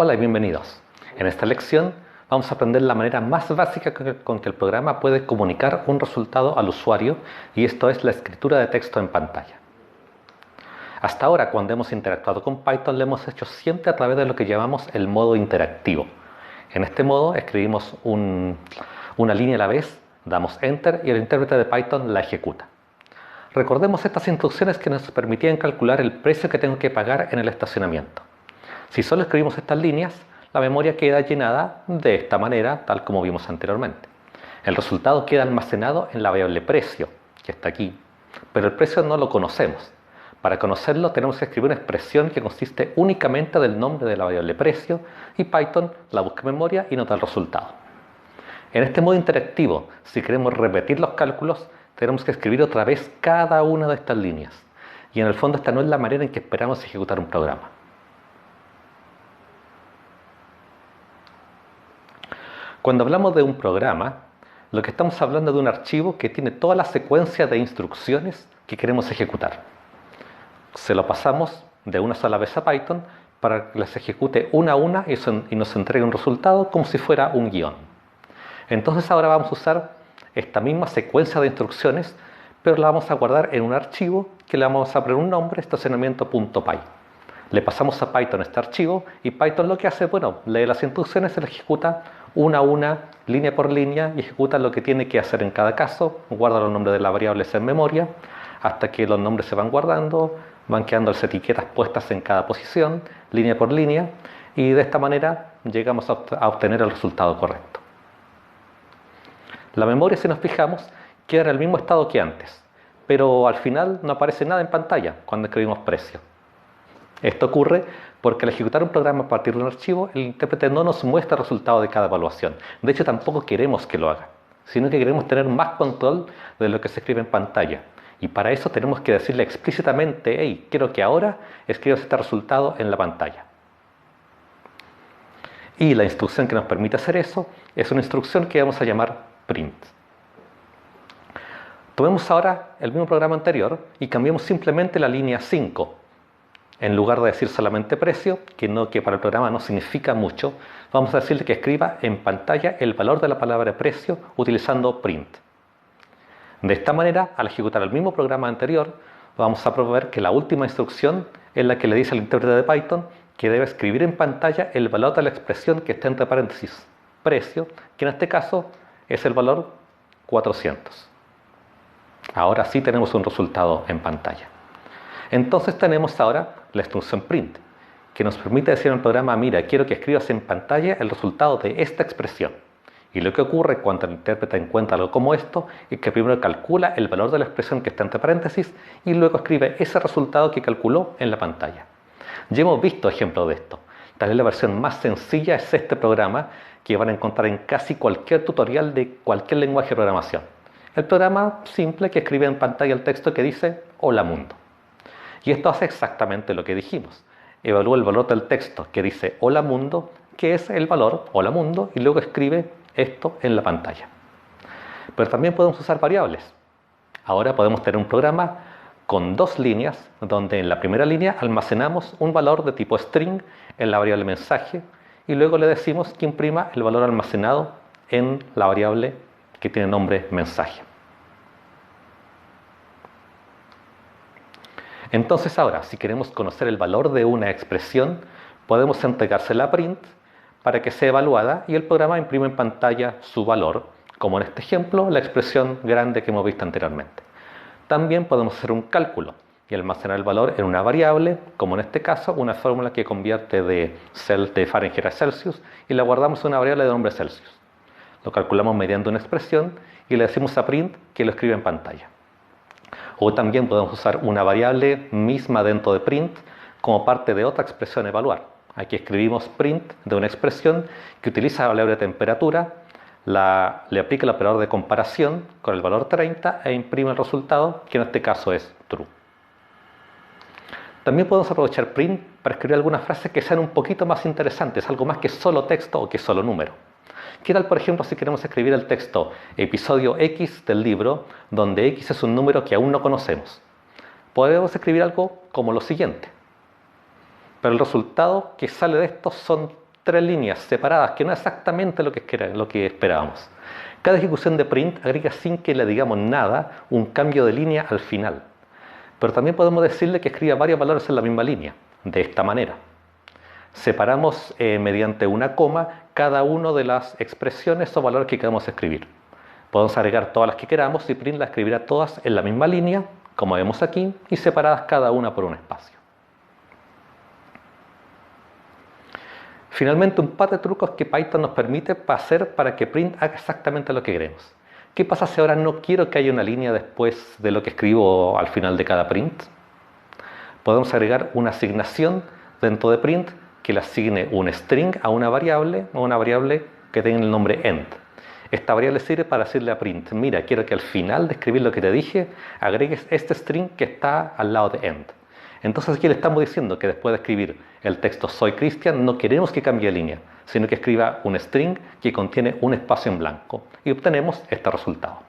Hola y bienvenidos. En esta lección vamos a aprender la manera más básica con que el programa puede comunicar un resultado al usuario, y esto es la escritura de texto en pantalla. Hasta ahora, cuando hemos interactuado con Python, lo hemos hecho siempre a través de lo que llamamos el modo interactivo. En este modo escribimos una línea a la vez, damos Enter y el intérprete de Python la ejecuta. Recordemos estas instrucciones que nos permitían calcular el precio que tengo que pagar en el estacionamiento. Si solo escribimos estas líneas, la memoria queda llenada de esta manera, tal como vimos anteriormente. El resultado queda almacenado en la variable precio, que está aquí, pero el precio no lo conocemos. Para conocerlo tenemos que escribir una expresión que consiste únicamente del nombre de la variable precio, y Python la busca en memoria y nos da el resultado. En este modo interactivo, si queremos repetir los cálculos, tenemos que escribir otra vez cada una de estas líneas. Y en el fondo esta no es la manera en que esperamos ejecutar un programa. Cuando hablamos de un programa, lo que estamos hablando es de un archivo que tiene toda la secuencia de instrucciones que queremos ejecutar. Se lo pasamos de una sola vez a Python para que las ejecute una a una y nos entregue un resultado como si fuera un guión. Entonces ahora vamos a usar esta misma secuencia de instrucciones, pero la vamos a guardar en un archivo que le vamos a poner un nombre, estacionamiento.py. Le pasamos a Python este archivo y Python lo que hace, lee las instrucciones, se las ejecuta una a una, línea por línea, y ejecuta lo que tiene que hacer en cada caso, guarda los nombres de las variables en memoria, hasta que los nombres se van guardando, van quedando las etiquetas puestas en cada posición, línea por línea, y de esta manera llegamos a obtener el resultado correcto. La memoria, si nos fijamos, queda en el mismo estado que antes, pero al final no aparece nada en pantalla cuando escribimos precio. Esto ocurre porque al ejecutar un programa a partir de un archivo, el intérprete no nos muestra el resultado de cada evaluación. De hecho, tampoco queremos que lo haga, sino que queremos tener más control de lo que se escribe en pantalla. Y para eso tenemos que decirle explícitamente: hey, quiero que ahora escribas este resultado en la pantalla. Y la instrucción que nos permite hacer eso es una instrucción que vamos a llamar print. Tomemos ahora el mismo programa anterior y cambiemos simplemente la línea 5. En lugar de decir solamente precio, que para el programa no significa mucho, vamos a decirle que escriba en pantalla el valor de la palabra precio utilizando print. De esta manera, al ejecutar el mismo programa anterior, vamos a proveer que la última instrucción es la que le dice al intérprete de Python que debe escribir en pantalla el valor de la expresión que está entre paréntesis precio, que en este caso es el valor 400. Ahora sí tenemos un resultado en pantalla. Entonces tenemos ahora la instrucción print, que nos permite decir al programa: mira, quiero que escribas en pantalla el resultado de esta expresión. Y lo que ocurre cuando el intérprete encuentra algo como esto es que primero calcula el valor de la expresión que está entre paréntesis y luego escribe ese resultado que calculó en la pantalla. Ya hemos visto ejemplos de esto. Tal vez la versión más sencilla es este programa, que van a encontrar en casi cualquier tutorial de cualquier lenguaje de programación. El programa simple que escribe en pantalla el texto que dice hola mundo. Y esto hace exactamente lo que dijimos. Evalúa el valor del texto que dice hola mundo, que es el valor hola mundo, y luego escribe esto en la pantalla. Pero también podemos usar variables. Ahora podemos tener un programa con dos líneas, donde en la primera línea almacenamos un valor de tipo string en la variable mensaje, y luego le decimos que imprima el valor almacenado en la variable que tiene nombre mensaje. Entonces ahora, si queremos conocer el valor de una expresión, podemos entregársela a print para que sea evaluada y el programa imprime en pantalla su valor, como en este ejemplo, la expresión grande que hemos visto anteriormente. También podemos hacer un cálculo y almacenar el valor en una variable, como en este caso, una fórmula que convierte de Fahrenheit a Celsius, y la guardamos en una variable de nombre Celsius. Lo calculamos mediante una expresión y le decimos a print que lo escribe en pantalla. O también podemos usar una variable misma dentro de print como parte de otra expresión a evaluar. Aquí escribimos print de una expresión que utiliza la variable de temperatura, le aplica el operador de comparación con el valor 30 e imprime el resultado, que en este caso es true. También podemos aprovechar print para escribir algunas frases que sean un poquito más interesantes, algo más que solo texto o que solo número. ¿Qué tal, por ejemplo, si queremos escribir el texto episodio X del libro, donde X es un número que aún no conocemos? Podemos escribir algo como lo siguiente. Pero el resultado que sale de esto son tres líneas separadas, que no es exactamente lo que esperábamos. Cada ejecución de print agrega sin que le digamos nada un cambio de línea al final. Pero también podemos decirle que escriba varios valores en la misma línea, de esta manera. Separamos mediante una coma cada una de las expresiones o valores que queremos escribir. Podemos agregar todas las que queramos y print las escribirá todas en la misma línea, como vemos aquí, y separadas cada una por un espacio. Finalmente, un par de trucos que Python nos permite hacer para que print haga exactamente lo que queremos. ¿Qué pasa si ahora no quiero que haya una línea después de lo que escribo al final de cada print? Podemos agregar una asignación dentro de print que le asigne un string a una variable que tenga el nombre end. Esta variable sirve para decirle a print, mira, quiero que al final de escribir lo que te dije, agregues este string que está al lado de end. Entonces aquí le estamos diciendo que después de escribir el texto soy Cristian, no queremos que cambie de línea, sino que escriba un string que contiene un espacio en blanco y obtenemos este resultado.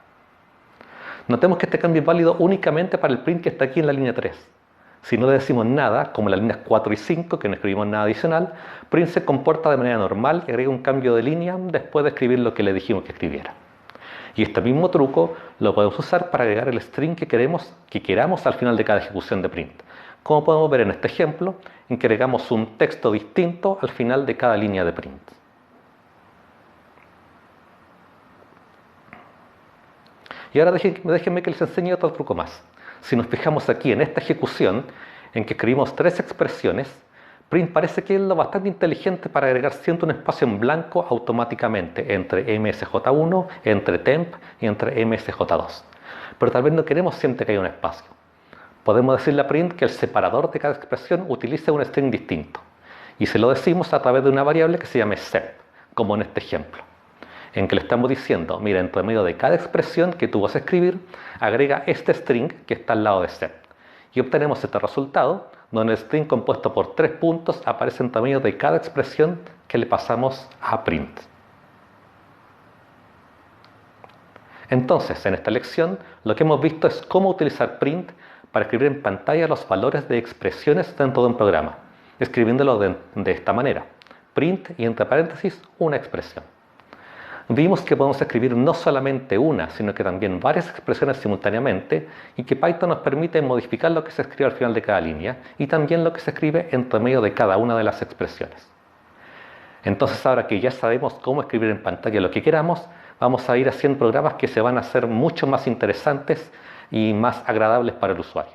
Notemos que este cambio es válido únicamente para el print que está aquí en la línea 3. Si no le decimos nada, como en las líneas 4 y 5, que no escribimos nada adicional, print se comporta de manera normal y agrega un cambio de línea después de escribir lo que le dijimos que escribiera. Y este mismo truco lo podemos usar para agregar el string que queramos al final de cada ejecución de print. Como podemos ver en este ejemplo, en que agregamos un texto distinto al final de cada línea de print. Y ahora déjenme que les enseñe otro truco más. Si nos fijamos aquí en esta ejecución, en que escribimos tres expresiones, print parece que es lo bastante inteligente para agregar siempre un espacio en blanco automáticamente entre msj1, entre temp y entre msj2. Pero tal vez no queremos siempre que haya un espacio. Podemos decirle a print que el separador de cada expresión utilice un string distinto. Y se lo decimos a través de una variable que se llama sep, como en este ejemplo, en que le estamos diciendo, mira, entre medio de cada expresión que tú vas a escribir, agrega este string que está al lado de sep. Y obtenemos este resultado, donde el string compuesto por 3 puntos aparece entre medio de cada expresión que le pasamos a print. Entonces, en esta lección, lo que hemos visto es cómo utilizar print para escribir en pantalla los valores de expresiones dentro de un programa, escribiéndolo de esta manera, print y entre paréntesis una expresión. Vimos que podemos escribir no solamente una, sino que también varias expresiones simultáneamente y que Python nos permite modificar lo que se escribe al final de cada línea y también lo que se escribe entre medio de cada una de las expresiones. Entonces, ahora que ya sabemos cómo escribir en pantalla lo que queramos, vamos a ir haciendo programas que se van a hacer mucho más interesantes y más agradables para el usuario.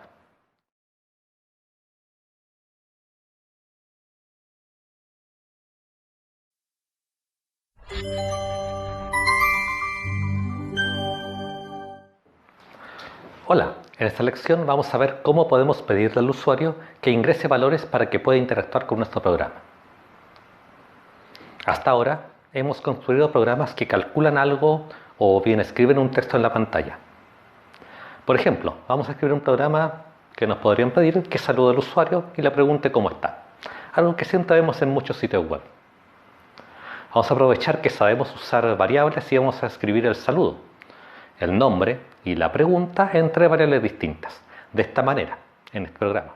Hola, en esta lección vamos a ver cómo podemos pedirle al usuario que ingrese valores para que pueda interactuar con nuestro programa. Hasta ahora hemos construido programas que calculan algo o bien escriben un texto en la pantalla. Por ejemplo, vamos a escribir un programa que nos podrían pedir que salude al usuario y le pregunte cómo está. Algo que siempre vemos en muchos sitios web. Vamos a aprovechar que sabemos usar variables y vamos a escribir el saludo, el nombre y la pregunta entre variables distintas, de esta manera, en este programa.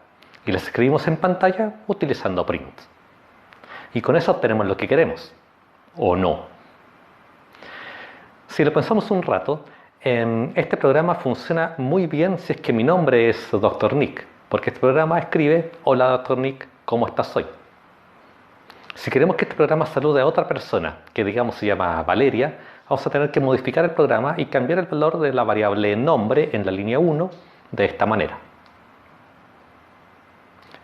Y las escribimos en pantalla utilizando print. Y con eso obtenemos lo que queremos, o no. Si lo pensamos un rato, este programa funciona muy bien si es que mi nombre es Dr. Nick, porque este programa escribe, hola Dr. Nick, ¿cómo estás hoy? Si queremos que este programa salude a otra persona, que digamos se llama Valeria, vamos a tener que modificar el programa y cambiar el valor de la variable nombre en la línea 1 de esta manera.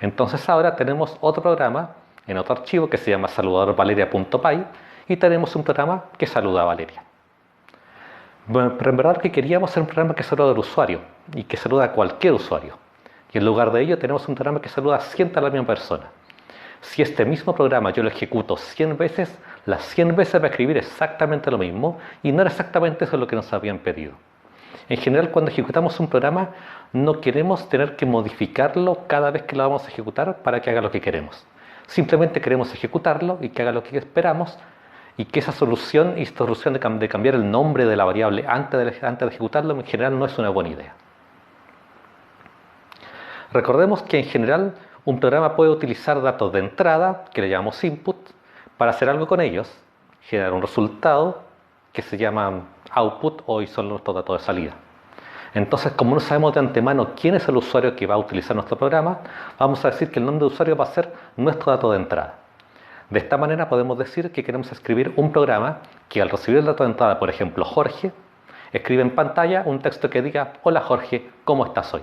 Entonces ahora tenemos otro programa en otro archivo que se llama saludadorvaleria.py y tenemos un programa que saluda a Valeria. Bueno, pero en verdad lo que queríamos era un programa que saluda al usuario y que saluda a cualquier usuario. Y en lugar de ello tenemos un programa que saluda siempre a la misma persona. Si este mismo programa yo lo ejecuto 100 veces, las 100 veces va a escribir exactamente lo mismo y no era exactamente eso lo que nos habían pedido. En general, cuando ejecutamos un programa, no queremos tener que modificarlo cada vez que lo vamos a ejecutar para que haga lo que queremos. Simplemente queremos ejecutarlo y que haga lo que esperamos y que esa solución de cambiar el nombre de la variable antes de ejecutarlo en general no es una buena idea. Recordemos que en general un programa puede utilizar datos de entrada, que le llamamos input, para hacer algo con ellos, generar un resultado que se llama output o y son nuestros datos de salida. Entonces, como no sabemos de antemano quién es el usuario que va a utilizar nuestro programa, vamos a decir que el nombre de usuario va a ser nuestro dato de entrada. De esta manera podemos decir que queremos escribir un programa que al recibir el dato de entrada, por ejemplo, Jorge, escribe en pantalla un texto que diga: hola Jorge, ¿cómo estás hoy?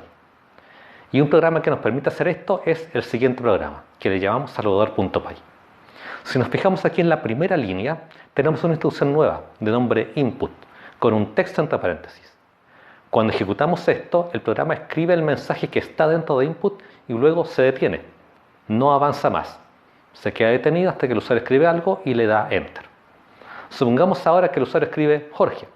Y un programa que nos permite hacer esto es el siguiente programa, que le llamamos salvador.py. Si nos fijamos aquí en la primera línea, tenemos una instrucción nueva de nombre input, con un texto entre paréntesis. Cuando ejecutamos esto, el programa escribe el mensaje que está dentro de input y luego se detiene. No avanza más. Se queda detenido hasta que el usuario escribe algo y le da enter. Supongamos ahora que el usuario escribe Jorge.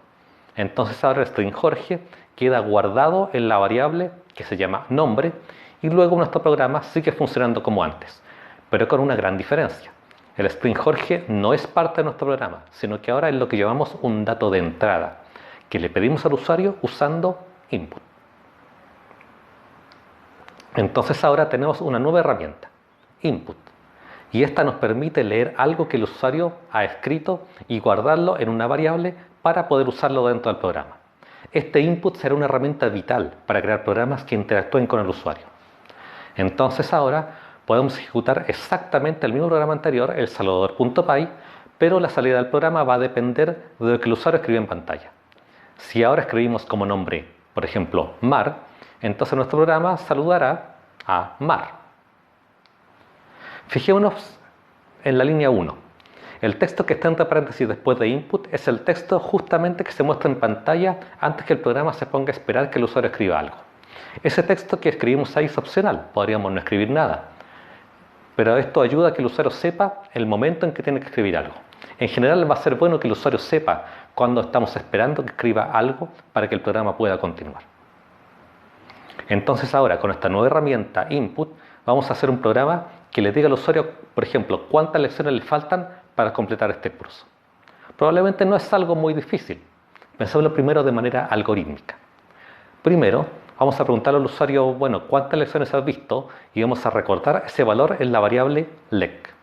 Entonces ahora el string Jorge queda guardado en la variable que se llama nombre y luego nuestro programa sigue funcionando como antes, pero con una gran diferencia. El string Jorge no es parte de nuestro programa, sino que ahora es lo que llamamos un dato de entrada, que le pedimos al usuario usando input. Entonces ahora tenemos una nueva herramienta, input, y esta nos permite leer algo que el usuario ha escrito y guardarlo en una variable para poder usarlo dentro del programa. Este input será una herramienta vital para crear programas que interactúen con el usuario. Entonces ahora podemos ejecutar exactamente el mismo programa anterior, el salvador.py, pero la salida del programa va a depender de lo que el usuario escribe en pantalla. Si ahora escribimos como nombre, por ejemplo, Mar, entonces nuestro programa saludará a Mar. Fijémonos en la línea 1. El texto que está entre paréntesis después de input es el texto justamente que se muestra en pantalla antes que el programa se ponga a esperar que el usuario escriba algo. Ese texto que escribimos ahí es opcional, podríamos no escribir nada, pero esto ayuda a que el usuario sepa el momento en que tiene que escribir algo. En general va a ser bueno que el usuario sepa cuando estamos esperando que escriba algo para que el programa pueda continuar. Entonces ahora con esta nueva herramienta input vamos a hacer un programa que le diga al usuario, por ejemplo, cuántas lecciones le faltan para completar este curso. Probablemente no es algo muy difícil. Pensémoslo primero de manera algorítmica. Primero, vamos a preguntarle al usuario, bueno, ¿cuántas lecciones has visto? Y vamos a recortar ese valor en la variable lec.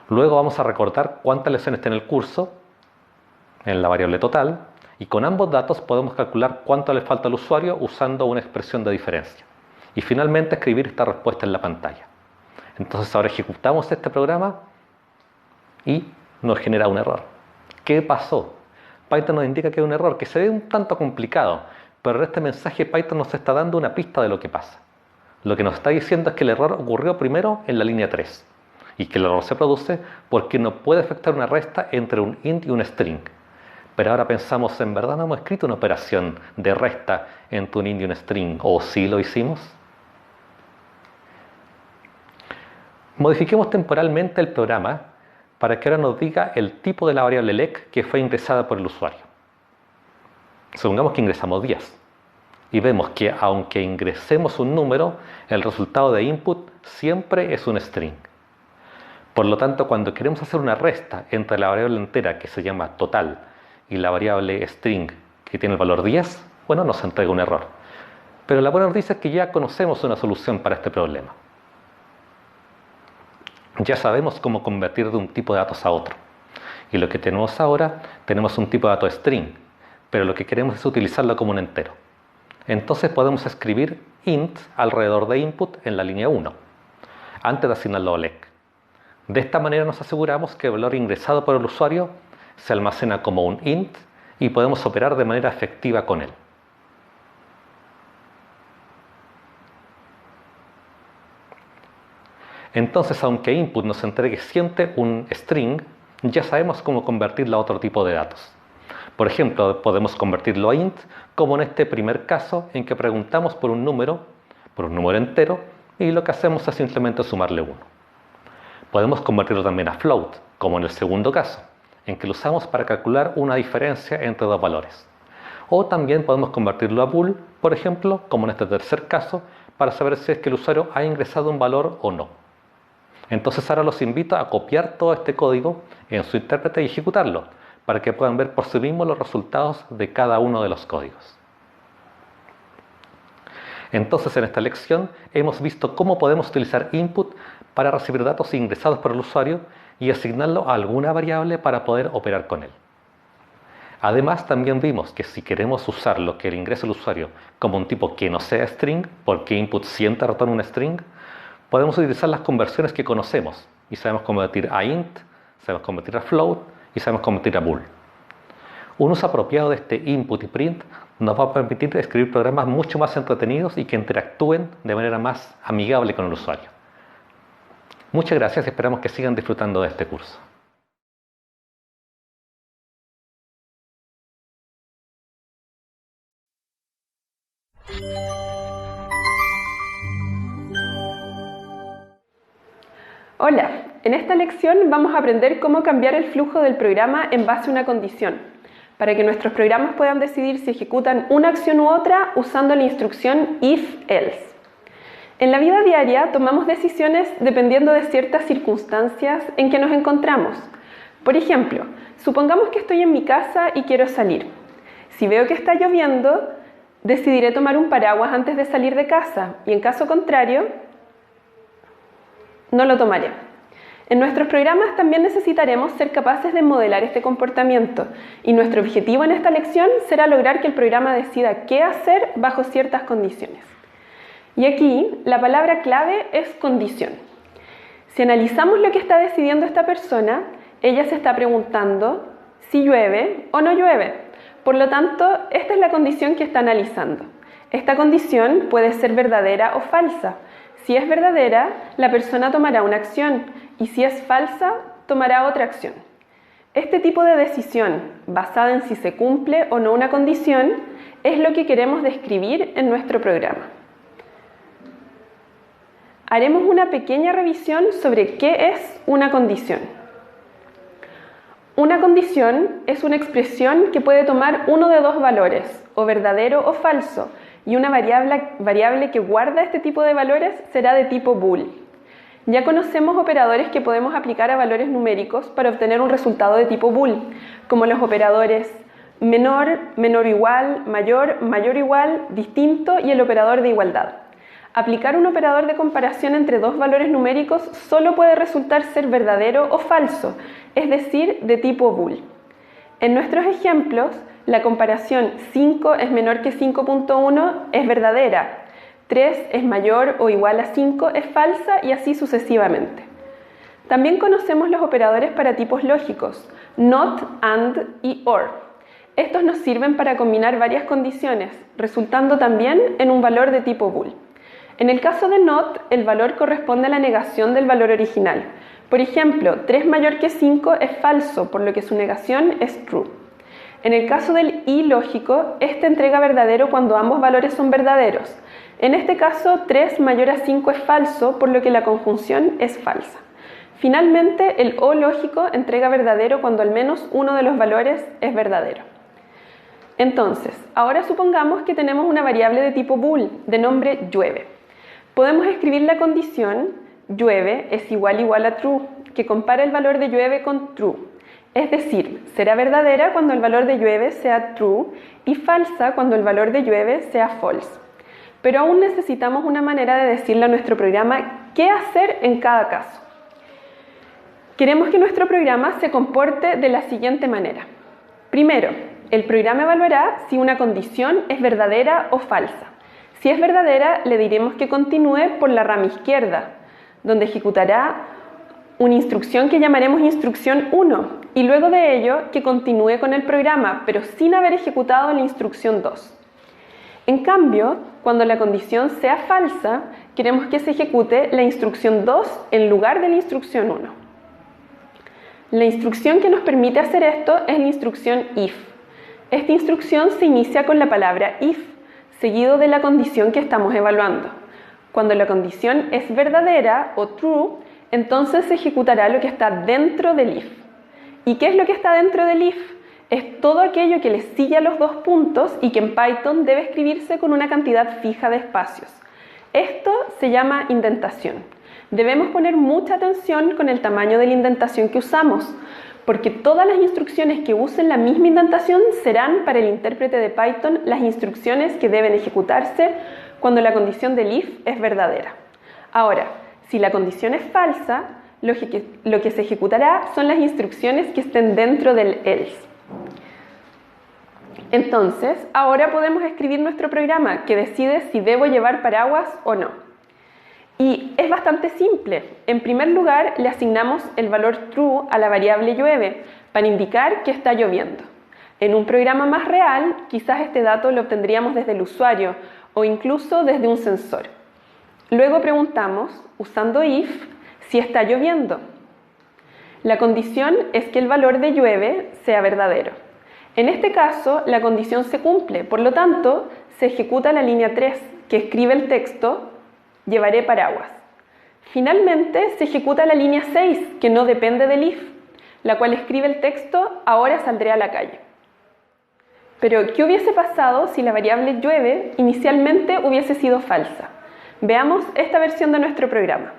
Luego vamos a recortar cuántas lecciones tiene el curso en la variable total. Y con ambos datos podemos calcular cuánto le falta al usuario usando una expresión de diferencia. Y finalmente escribir esta respuesta en la pantalla. Entonces ahora ejecutamos este programa y nos genera un error. ¿Qué pasó? Python nos indica que hay un error que se ve un tanto complicado, pero en este mensaje Python nos está dando una pista de lo que pasa. Lo que nos está diciendo es que el error ocurrió primero en la línea 3 y que el error se produce porque no puede efectuar una resta entre un int y un string. Pero ahora pensamos, ¿en verdad no hemos escrito una operación de resta entre un int y un string? ¿O sí lo hicimos? Modifiquemos temporalmente el programa para que ahora nos diga el tipo de la variable lec que fue ingresada por el usuario. Supongamos que ingresamos 10 y vemos que aunque ingresemos un número, el resultado de input siempre es un string. Por lo tanto, cuando queremos hacer una resta entre la variable entera que se llama total y la variable string que tiene el valor 10, bueno, nos entrega un error. Pero la buena noticia es que ya conocemos una solución para este problema. Ya sabemos cómo convertir de un tipo de datos a otro. Y lo que tenemos ahora, tenemos un tipo de dato string, pero lo que queremos es utilizarlo como un entero. Entonces podemos escribir int alrededor de input en la línea 1, antes de asignarlo a lec. De esta manera nos aseguramos que el valor ingresado por el usuario se almacena como un int y podemos operar de manera efectiva con él. Entonces, aunque input nos entregue siempre un string, ya sabemos cómo convertirlo a otro tipo de datos. Por ejemplo, podemos convertirlo a int, como en este primer caso en que preguntamos por un número entero, y lo que hacemos es simplemente sumarle 1. Podemos convertirlo también a float, como en el segundo caso, en que lo usamos para calcular una diferencia entre dos valores. O también podemos convertirlo a bool, por ejemplo, como en este tercer caso, para saber si es que el usuario ha ingresado un valor o no. Entonces ahora los invito a copiar todo este código en su intérprete y ejecutarlo, para que puedan ver por sí mismos los resultados de cada uno de los códigos. Entonces en esta lección hemos visto cómo podemos utilizar input para recibir datos ingresados por el usuario y asignarlo a alguna variable para poder operar con él. Además, también vimos que si queremos usar lo que le ingresa el usuario como un tipo que no sea string, porque input siempre retorna un string, podemos utilizar las conversiones que conocemos y sabemos convertir a int, sabemos convertir a float y sabemos convertir a bool. Un uso apropiado de este input y print nos va a permitir escribir programas mucho más entretenidos y que interactúen de manera más amigable con el usuario. Muchas gracias y esperamos que sigan disfrutando de este curso. Hola, en esta lección vamos a aprender cómo cambiar el flujo del programa en base a una condición, para que nuestros programas puedan decidir si ejecutan una acción u otra usando la instrucción if-else. En la vida diaria tomamos decisiones dependiendo de ciertas circunstancias en que nos encontramos. Por ejemplo, supongamos que estoy en mi casa y quiero salir. Si veo que está lloviendo, decidiré tomar un paraguas antes de salir de casa y en caso contrario, no lo tomaré. En nuestros programas también necesitaremos ser capaces de modelar este comportamiento y nuestro objetivo en esta lección será lograr que el programa decida qué hacer bajo ciertas condiciones. Y aquí la palabra clave es condición. Si analizamos lo que está decidiendo esta persona, ella se está preguntando si llueve o no llueve. Por lo tanto, esta es la condición que está analizando. Esta condición puede ser verdadera o falsa. Si es verdadera, la persona tomará una acción y si es falsa, tomará otra acción. Este tipo de decisión, basada en si se cumple o no una condición, es lo que queremos describir en nuestro programa. Haremos una pequeña revisión sobre qué es una condición. Una condición es una expresión que puede tomar uno de dos valores, o verdadero o falso, y una variable que guarda este tipo de valores será de tipo bool. Ya conocemos operadores que podemos aplicar a valores numéricos para obtener un resultado de tipo bool, como los operadores menor, menor o igual, mayor, mayor o igual, distinto y el operador de igualdad. Aplicar un operador de comparación entre dos valores numéricos solo puede resultar ser verdadero o falso, es decir, de tipo bool. En nuestros ejemplos, la comparación 5 es menor que 5.1 es verdadera, 3 es mayor o igual a 5 es falsa y así sucesivamente. También conocemos los operadores para tipos lógicos, not, and y or. Estos nos sirven para combinar varias condiciones, resultando también en un valor de tipo bool. En el caso de not, el valor corresponde a la negación del valor original. Por ejemplo, 3 mayor que 5 es falso, por lo que su negación es true. En el caso del y lógico, este entrega verdadero cuando ambos valores son verdaderos. En este caso, 3 mayor a 5 es falso, por lo que la conjunción es falsa. Finalmente, el o lógico entrega verdadero cuando al menos uno de los valores es verdadero. Entonces, ahora supongamos que tenemos una variable de tipo bool, de nombre llueve. Podemos escribir la condición llueve es igual a true, que compara el valor de llueve con true. Es decir, será verdadera cuando el valor de llueve sea true y falsa cuando el valor de llueve sea false. Pero aún necesitamos una manera de decirle a nuestro programa qué hacer en cada caso. Queremos que nuestro programa se comporte de la siguiente manera. Primero, el programa evaluará si una condición es verdadera o falsa. Si es verdadera, le diremos que continúe por la rama izquierda, donde ejecutará una instrucción que llamaremos instrucción 1 y luego de ello que continúe con el programa, pero sin haber ejecutado la instrucción 2. En cambio, cuando la condición sea falsa, queremos que se ejecute la instrucción 2 en lugar de la instrucción 1. La instrucción que nos permite hacer esto es la instrucción if. Esta instrucción se inicia con la palabra if, seguido de la condición que estamos evaluando. Cuando la condición es verdadera o true, entonces se ejecutará lo que está dentro del if. ¿Y qué es lo que está dentro del if? Es todo aquello que le sigue a los dos puntos y que en Python debe escribirse con una cantidad fija de espacios. Esto se llama indentación. Debemos poner mucha atención con el tamaño de la indentación que usamos, porque todas las instrucciones que usen la misma indentación serán para el intérprete de Python las instrucciones que deben ejecutarse cuando la condición del if es verdadera. Ahora, si la condición es falsa, lo que se ejecutará son las instrucciones que estén dentro del else. Entonces, ahora podemos escribir nuestro programa que decide si debo llevar paraguas o no. Y es bastante simple. En primer lugar, le asignamos el valor true a la variable llueve para indicar que está lloviendo. En un programa más real, quizás este dato lo obtendríamos desde el usuario o incluso desde un sensor. Luego preguntamos, usando if, si está lloviendo. La condición es que el valor de llueve sea verdadero. En este caso, la condición se cumple, por lo tanto, se ejecuta la línea 3, que escribe el texto, llevaré paraguas. Finalmente, se ejecuta la línea 6, que no depende del if, la cual escribe el texto, ahora saldré a la calle. Pero, ¿qué hubiese pasado si la variable llueve inicialmente hubiese sido falsa? Veamos esta versión de nuestro programa.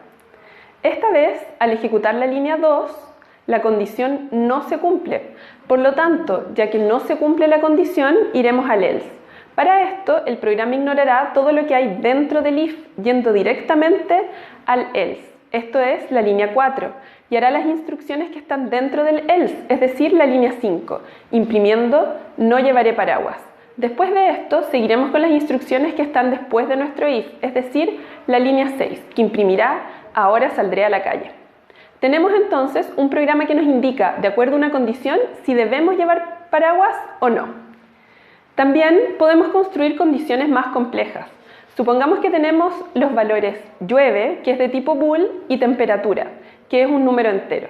Esta vez, al ejecutar la línea 2, la condición no se cumple. Por lo tanto, ya que no se cumple la condición, iremos al else. Para esto, el programa ignorará todo lo que hay dentro del if, yendo directamente al else. Esto es la línea 4, y hará las instrucciones que están dentro del else, es decir, la línea 5, imprimiendo no llevaré paraguas. Después de esto, seguiremos con las instrucciones que están después de nuestro if, es decir, la línea 6, que imprimirá ahora saldré a la calle. Tenemos entonces un programa que nos indica, de acuerdo a una condición, si debemos llevar paraguas o no. También podemos construir condiciones más complejas. Supongamos que tenemos los valores llueve, que es de tipo bool, y temperatura, que es un número entero.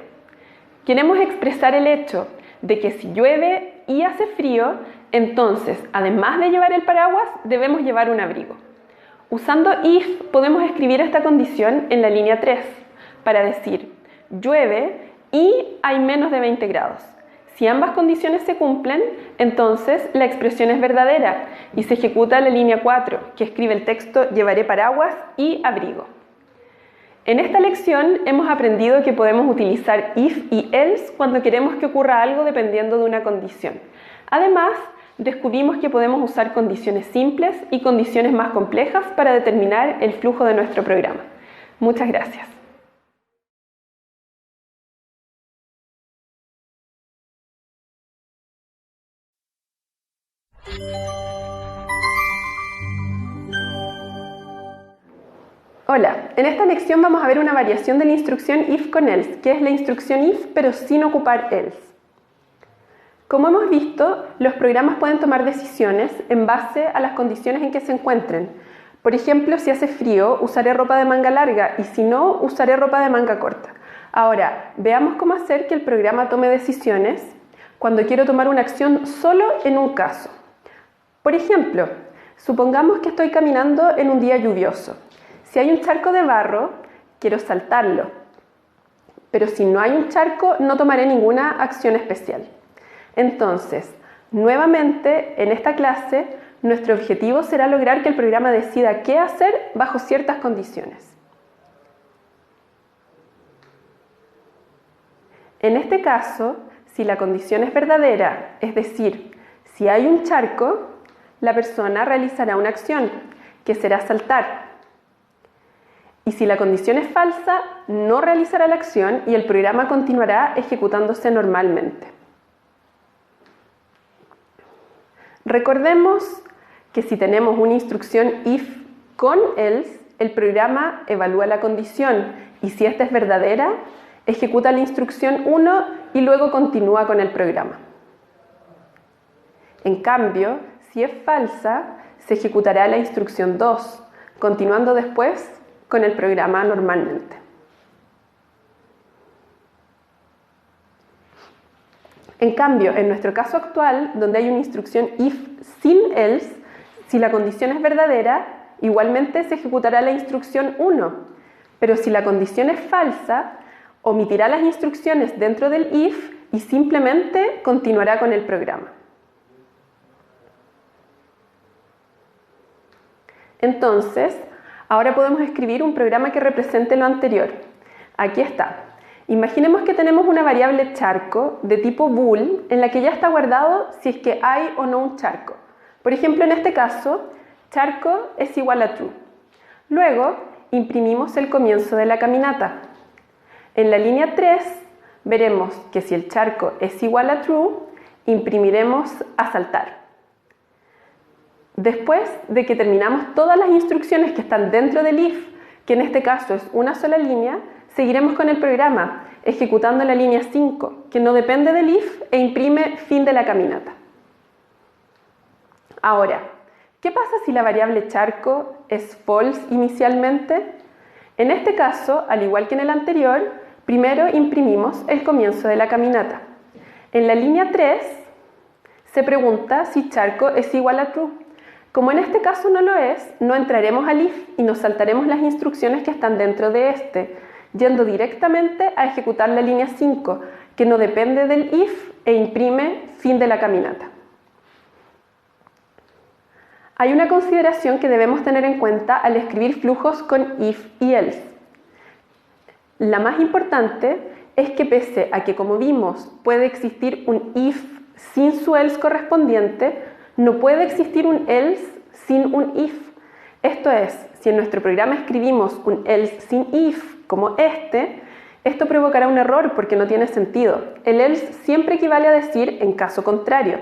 Queremos expresar el hecho de que si llueve y hace frío, entonces, además de llevar el paraguas, debemos llevar un abrigo. Usando if, podemos escribir esta condición en la línea 3, para decir, llueve y hay menos de 20 grados. Si ambas condiciones se cumplen, entonces la expresión es verdadera y se ejecuta la línea 4, que escribe el texto llevaré paraguas y abrigo. En esta lección hemos aprendido que podemos utilizar if y else cuando queremos que ocurra algo dependiendo de una condición. Además, descubrimos que podemos usar condiciones simples y condiciones más complejas para determinar el flujo de nuestro programa. Muchas gracias. Hola, en esta lección vamos a ver una variación de la instrucción if con else, que es la instrucción if pero sin ocupar else. Como hemos visto, los programas pueden tomar decisiones en base a las condiciones en que se encuentren. Por ejemplo, si hace frío, usaré ropa de manga larga y si no, usaré ropa de manga corta. Ahora, veamos cómo hacer que el programa tome decisiones cuando quiero tomar una acción solo en un caso. Por ejemplo, supongamos que estoy caminando en un día lluvioso. Si hay un charco de barro, quiero saltarlo. Pero si no hay un charco, no tomaré ninguna acción especial. Entonces, nuevamente, en esta clase, nuestro objetivo será lograr que el programa decida qué hacer bajo ciertas condiciones. En este caso, si la condición es verdadera, es decir, si hay un charco, la persona realizará una acción, que será saltar. Y si la condición es falsa, no realizará la acción y el programa continuará ejecutándose normalmente. Recordemos que si tenemos una instrucción if con else, el programa evalúa la condición y si esta es verdadera, ejecuta la instrucción 1 y luego continúa con el programa. En cambio, si es falsa, se ejecutará la instrucción 2, continuando después con el programa normalmente. En cambio, en nuestro caso actual, donde hay una instrucción if sin else, si la condición es verdadera, igualmente se ejecutará la instrucción 1, pero si la condición es falsa, omitirá las instrucciones dentro del if y simplemente continuará con el programa. Entonces, ahora podemos escribir un programa que represente lo anterior. Aquí está. Imaginemos que tenemos una variable charco de tipo bool en la que ya está guardado si es que hay o no un charco. Por ejemplo, en este caso, charco es igual a true. Luego, imprimimos el comienzo de la caminata. En la línea 3 veremos que si el charco es igual a true, imprimiremos a saltar. Después de que terminamos todas las instrucciones que están dentro del if, que en este caso es una sola línea, seguiremos con el programa, ejecutando la línea 5, que no depende del if e imprime fin de la caminata. Ahora, ¿qué pasa si la variable charco es false inicialmente? En este caso, al igual que en el anterior, primero imprimimos el comienzo de la caminata. En la línea 3 se pregunta si charco es igual a true. Como en este caso no lo es, no entraremos al if y nos saltaremos las instrucciones que están dentro de este, yendo directamente a ejecutar la línea 5, que no depende del if e imprime fin de la caminata. Hay una consideración que debemos tener en cuenta al escribir flujos con if y else. La más importante es que pese a que, como vimos, puede existir un if sin su else correspondiente, no puede existir un else sin un if. Esto es, si en nuestro programa escribimos un else sin if, como esto provocará un error porque no tiene sentido. El else siempre equivale a decir en caso contrario.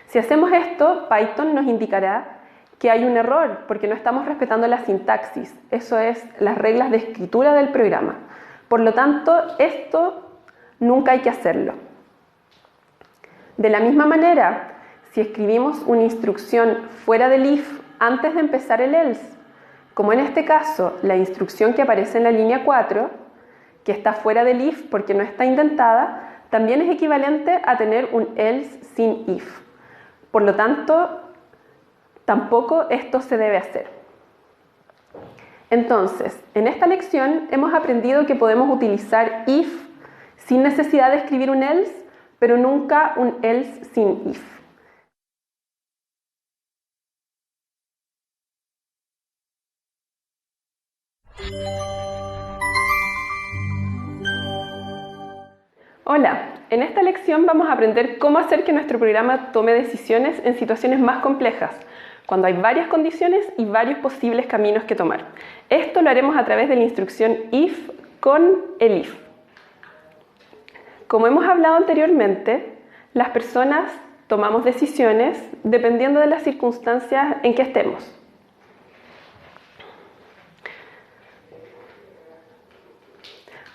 Si hacemos esto, Python nos indicará que hay un error porque no estamos respetando la sintaxis, eso es, las reglas de escritura del programa. Por lo tanto, esto nunca hay que hacerlo. De la misma manera, si escribimos una instrucción fuera del if antes de empezar el else, como en este caso la instrucción que aparece en la línea 4, que está fuera del if porque no está indentada, también es equivalente a tener un else sin if. Por lo tanto, tampoco esto se debe hacer. Entonces, en esta lección hemos aprendido que podemos utilizar if sin necesidad de escribir un else, pero nunca un else sin if. Hola, en esta lección vamos a aprender cómo hacer que nuestro programa tome decisiones en situaciones más complejas, cuando hay varias condiciones y varios posibles caminos que tomar. Esto lo haremos a través de la instrucción if con el if. Como hemos hablado anteriormente, las personas tomamos decisiones dependiendo de las circunstancias en que estemos.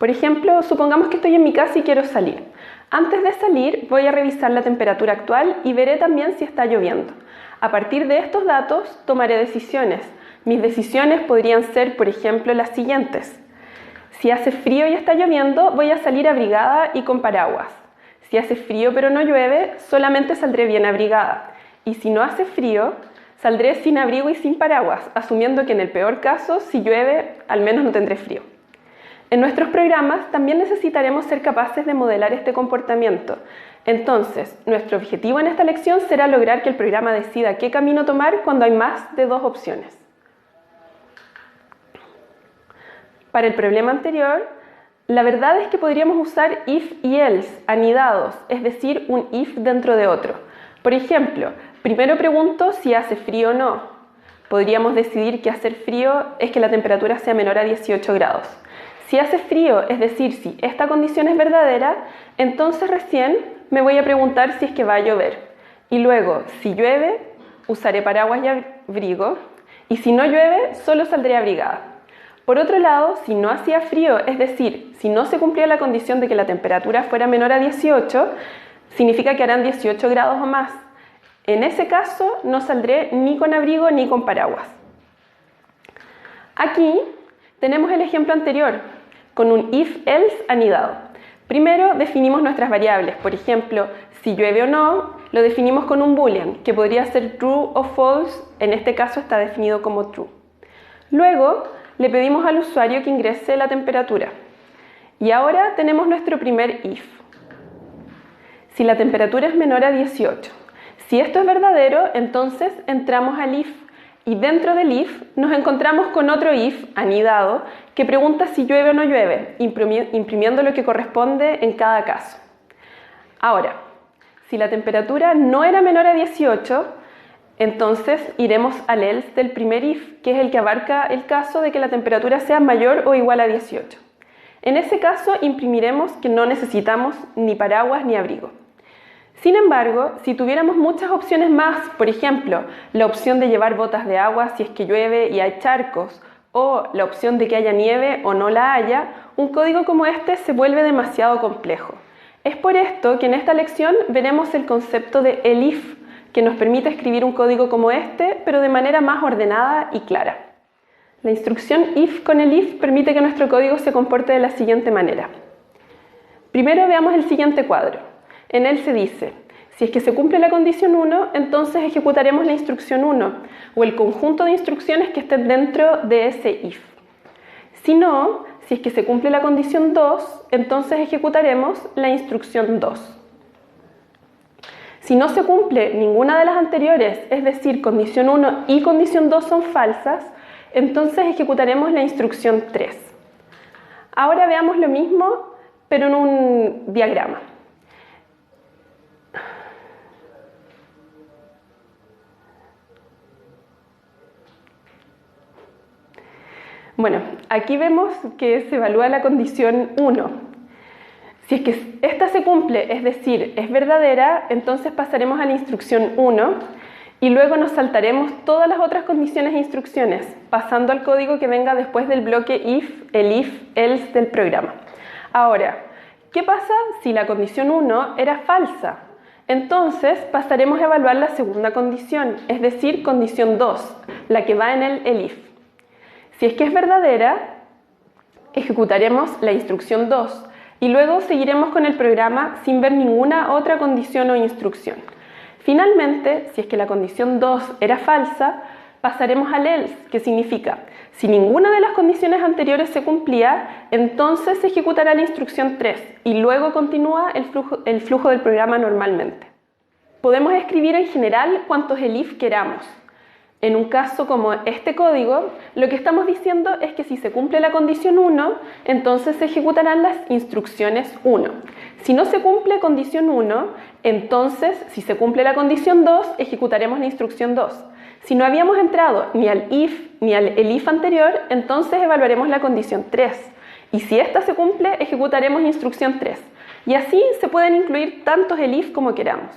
Por ejemplo, supongamos que estoy en mi casa y quiero salir. Antes de salir, voy a revisar la temperatura actual y veré también si está lloviendo. A partir de estos datos, tomaré decisiones. Mis decisiones podrían ser, por ejemplo, las siguientes. Si hace frío y está lloviendo, voy a salir abrigada y con paraguas. Si hace frío pero no llueve, solamente saldré bien abrigada. Y si no hace frío, saldré sin abrigo y sin paraguas, asumiendo que en el peor caso, si llueve, al menos no tendré frío. En nuestros programas también necesitaremos ser capaces de modelar este comportamiento. Entonces, nuestro objetivo en esta lección será lograr que el programa decida qué camino tomar cuando hay más de dos opciones. Para el problema anterior, la verdad es que podríamos usar if y else anidados, es decir, un if dentro de otro. Por ejemplo, primero pregunto si hace frío o no. Podríamos decidir que hacer frío es que la temperatura sea menor a 18 grados. Si hace frío, es decir, si esta condición es verdadera, entonces recién me voy a preguntar si es que va a llover. Y luego, si llueve, usaré paraguas y abrigo. Y si no llueve, solo saldré abrigada. Por otro lado, si no hacía frío, es decir, si no se cumplía la condición de que la temperatura fuera menor a 18, significa que harán 18 grados o más. En ese caso, no saldré ni con abrigo ni con paraguas. Aquí tenemos el ejemplo anterior, con un if-else anidado. Primero definimos nuestras variables, por ejemplo, si llueve o no, lo definimos con un boolean, que podría ser true o false, en este caso está definido como true. Luego, le pedimos al usuario que ingrese la temperatura. Y ahora tenemos nuestro primer if. Si la temperatura es menor a 18. Si esto es verdadero, entonces entramos al if. Y dentro del if nos encontramos con otro if anidado que pregunta si llueve o no llueve, imprimiendo lo que corresponde en cada caso. Ahora, si la temperatura no era menor a 18, entonces iremos al else del primer if, que es el que abarca el caso de que la temperatura sea mayor o igual a 18. En ese caso, imprimiremos que no necesitamos ni paraguas ni abrigo. Sin embargo, si tuviéramos muchas opciones más, por ejemplo, la opción de llevar botas de agua si es que llueve y hay charcos, o la opción de que haya nieve o no la haya, un código como este se vuelve demasiado complejo. Es por esto que en esta lección veremos el concepto de ELIF, que nos permite escribir un código como este, pero de manera más ordenada y clara. La instrucción IF con ELIF permite que nuestro código se comporte de la siguiente manera. Primero veamos el siguiente cuadro. En él se dice, si es que se cumple la condición 1, entonces ejecutaremos la instrucción 1, o el conjunto de instrucciones que estén dentro de ese IF. Si no, si es que se cumple la condición 2, entonces ejecutaremos la instrucción 2. Si no se cumple ninguna de las anteriores, es decir, condición 1 y condición 2 son falsas, entonces ejecutaremos la instrucción 3. Ahora veamos lo mismo, pero en un diagrama. Bueno, aquí vemos que se evalúa la condición 1. Si es que esta se cumple, es decir, es verdadera, entonces pasaremos a la instrucción 1 y luego nos saltaremos todas las otras condiciones e instrucciones, pasando al código que venga después del bloque IF, el IF, else del programa. Ahora, ¿qué pasa si la condición 1 era falsa? Entonces pasaremos a evaluar la segunda condición, es decir, condición 2, la que va en el ELIF. Si es que es verdadera, ejecutaremos la instrucción 2 y luego seguiremos con el programa sin ver ninguna otra condición o instrucción. Finalmente, si es que la condición 2 era falsa, pasaremos al else, que significa, si ninguna de las condiciones anteriores se cumplía, entonces se ejecutará la instrucción 3 y luego continúa el flujo del programa normalmente. Podemos escribir en general cuantos ELIF queramos. En un caso como este código, lo que estamos diciendo es que si se cumple la condición 1, entonces se ejecutarán las instrucciones 1. Si no se cumple condición 1, entonces si se cumple la condición 2, ejecutaremos la instrucción 2. Si no habíamos entrado ni al IF ni al ELIF anterior, entonces evaluaremos la condición 3. Y si esta se cumple, ejecutaremos instrucción 3. Y así se pueden incluir tantos ELIF como queramos.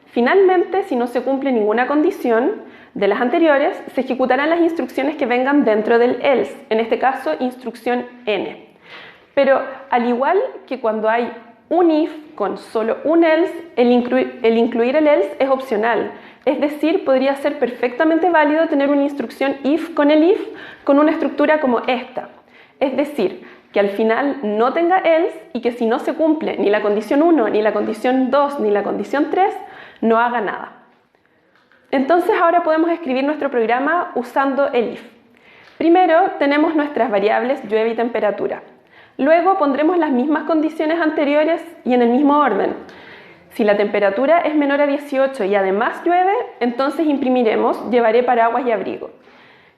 Finalmente, si no se cumple ninguna condición de las anteriores, se ejecutarán las instrucciones que vengan dentro del else, en este caso instrucción n. Pero al igual que cuando hay un if con solo un else, el incluir el else es opcional. Es decir, podría ser perfectamente válido tener una instrucción if con una estructura como esta. Es decir, que al final no tenga else y que si no se cumple ni la condición 1, ni la condición 2, ni la condición 3, no haga nada. Entonces ahora podemos escribir nuestro programa usando el if. Primero tenemos nuestras variables llueve y temperatura. Luego pondremos las mismas condiciones anteriores y en el mismo orden. Si la temperatura es menor a 18 y además llueve, entonces imprimiremos llevaré paraguas y abrigo.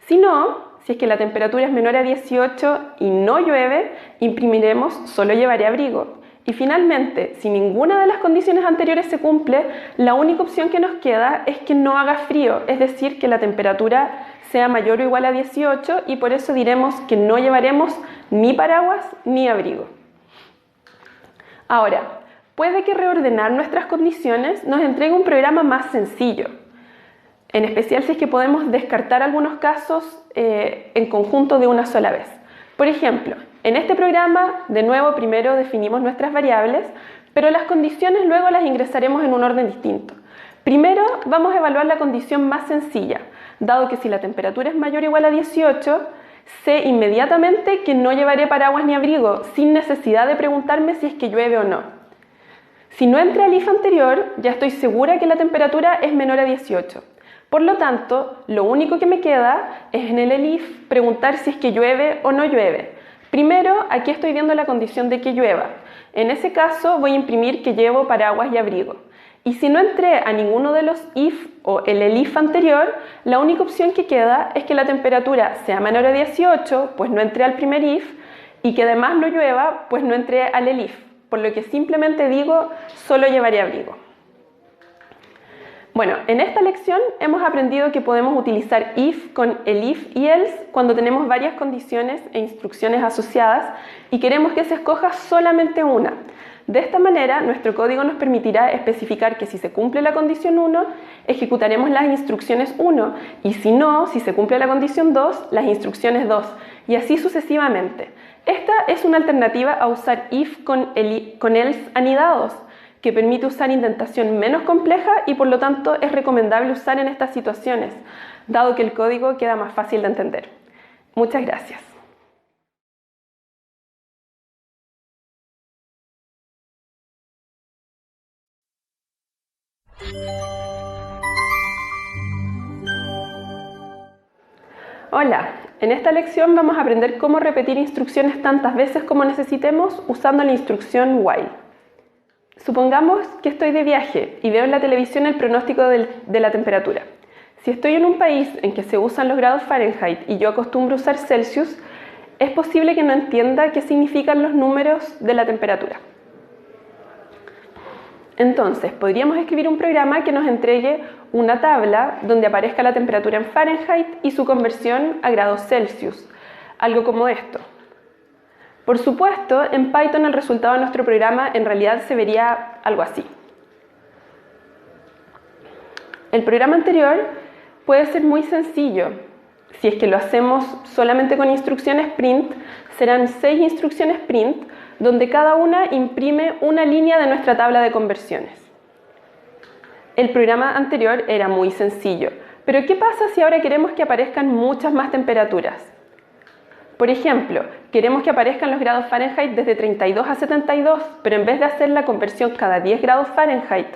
Si no, si es que la temperatura es menor a 18 y no llueve, imprimiremos solo llevaré abrigo. Y finalmente, si ninguna de las condiciones anteriores se cumple, la única opción que nos queda es que no haga frío, es decir, que la temperatura sea mayor o igual a 18 y por eso diremos que no llevaremos ni paraguas ni abrigo. Ahora, puede que reordenar nuestras condiciones nos entregue un programa más sencillo, en especial si es que podemos descartar algunos casos en conjunto de una sola vez. Por ejemplo, en este programa, de nuevo, primero definimos nuestras variables, pero las condiciones luego las ingresaremos en un orden distinto. Primero, vamos a evaluar la condición más sencilla, dado que si la temperatura es mayor o igual a 18, sé inmediatamente que no llevaré paraguas ni abrigo, sin necesidad de preguntarme si es que llueve o no. Si no entra al if anterior, ya estoy segura que la temperatura es menor a 18. Por lo tanto, lo único que me queda es en el elif preguntar si es que llueve o no llueve. Primero, aquí estoy viendo la condición de que llueva. En ese caso, voy a imprimir que llevo paraguas y abrigo. Y si no entré a ninguno de los if o el elif anterior, la única opción que queda es que la temperatura sea menor a 18, pues no entré al primer if, y que además no llueva, pues no entré al elif, por lo que simplemente digo, solo llevaré abrigo. Bueno, en esta lección hemos aprendido que podemos utilizar if con el if y else cuando tenemos varias condiciones e instrucciones asociadas y queremos que se escoja solamente una. De esta manera, nuestro código nos permitirá especificar que si se cumple la condición 1, ejecutaremos las instrucciones 1 y si no, si se cumple la condición 2, las instrucciones 2 y así sucesivamente. Esta es una alternativa a usar if con else anidados, que permite usar indentación menos compleja y por lo tanto es recomendable usar en estas situaciones, dado que el código queda más fácil de entender. Muchas gracias. Hola, en esta lección vamos a aprender cómo repetir instrucciones tantas veces como necesitemos usando la instrucción while. Supongamos que estoy de viaje y veo en la televisión el pronóstico de la temperatura. Si estoy en un país en que se usan los grados Fahrenheit y yo acostumbro usar Celsius, es posible que no entienda qué significan los números de la temperatura. Entonces, podríamos escribir un programa que nos entregue una tabla donde aparezca la temperatura en Fahrenheit y su conversión a grados Celsius, algo como esto. Por supuesto, en Python el resultado de nuestro programa en realidad se vería algo así. El programa anterior puede ser muy sencillo. Si es que lo hacemos solamente con instrucciones print, serán 6 instrucciones print, donde cada una imprime una línea de nuestra tabla de conversiones. El programa anterior era muy sencillo, pero ¿qué pasa si ahora queremos que aparezcan muchas más temperaturas? Por ejemplo, queremos que aparezcan los grados Fahrenheit desde 32 a 72, pero en vez de hacer la conversión cada 10 grados Fahrenheit,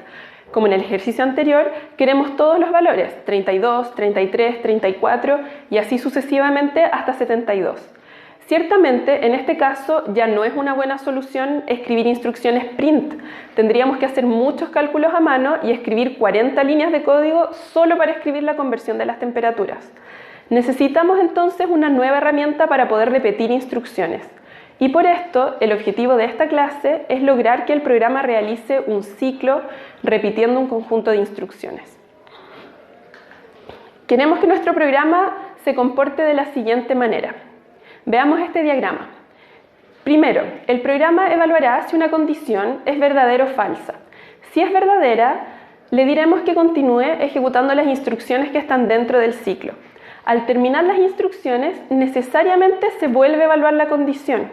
como en el ejercicio anterior, queremos todos los valores, 32, 33, 34 y así sucesivamente hasta 72. Ciertamente, en este caso, ya no es una buena solución escribir instrucciones print. Tendríamos que hacer muchos cálculos a mano y escribir 40 líneas de código solo para escribir la conversión de las temperaturas. Necesitamos entonces una nueva herramienta para poder repetir instrucciones. Y por esto, el objetivo de esta clase es lograr que el programa realice un ciclo repitiendo un conjunto de instrucciones. Queremos que nuestro programa se comporte de la siguiente manera. Veamos este diagrama. Primero, el programa evaluará si una condición es verdadera o falsa. Si es verdadera, le diremos que continúe ejecutando las instrucciones que están dentro del ciclo. Al terminar las instrucciones, necesariamente se vuelve a evaluar la condición.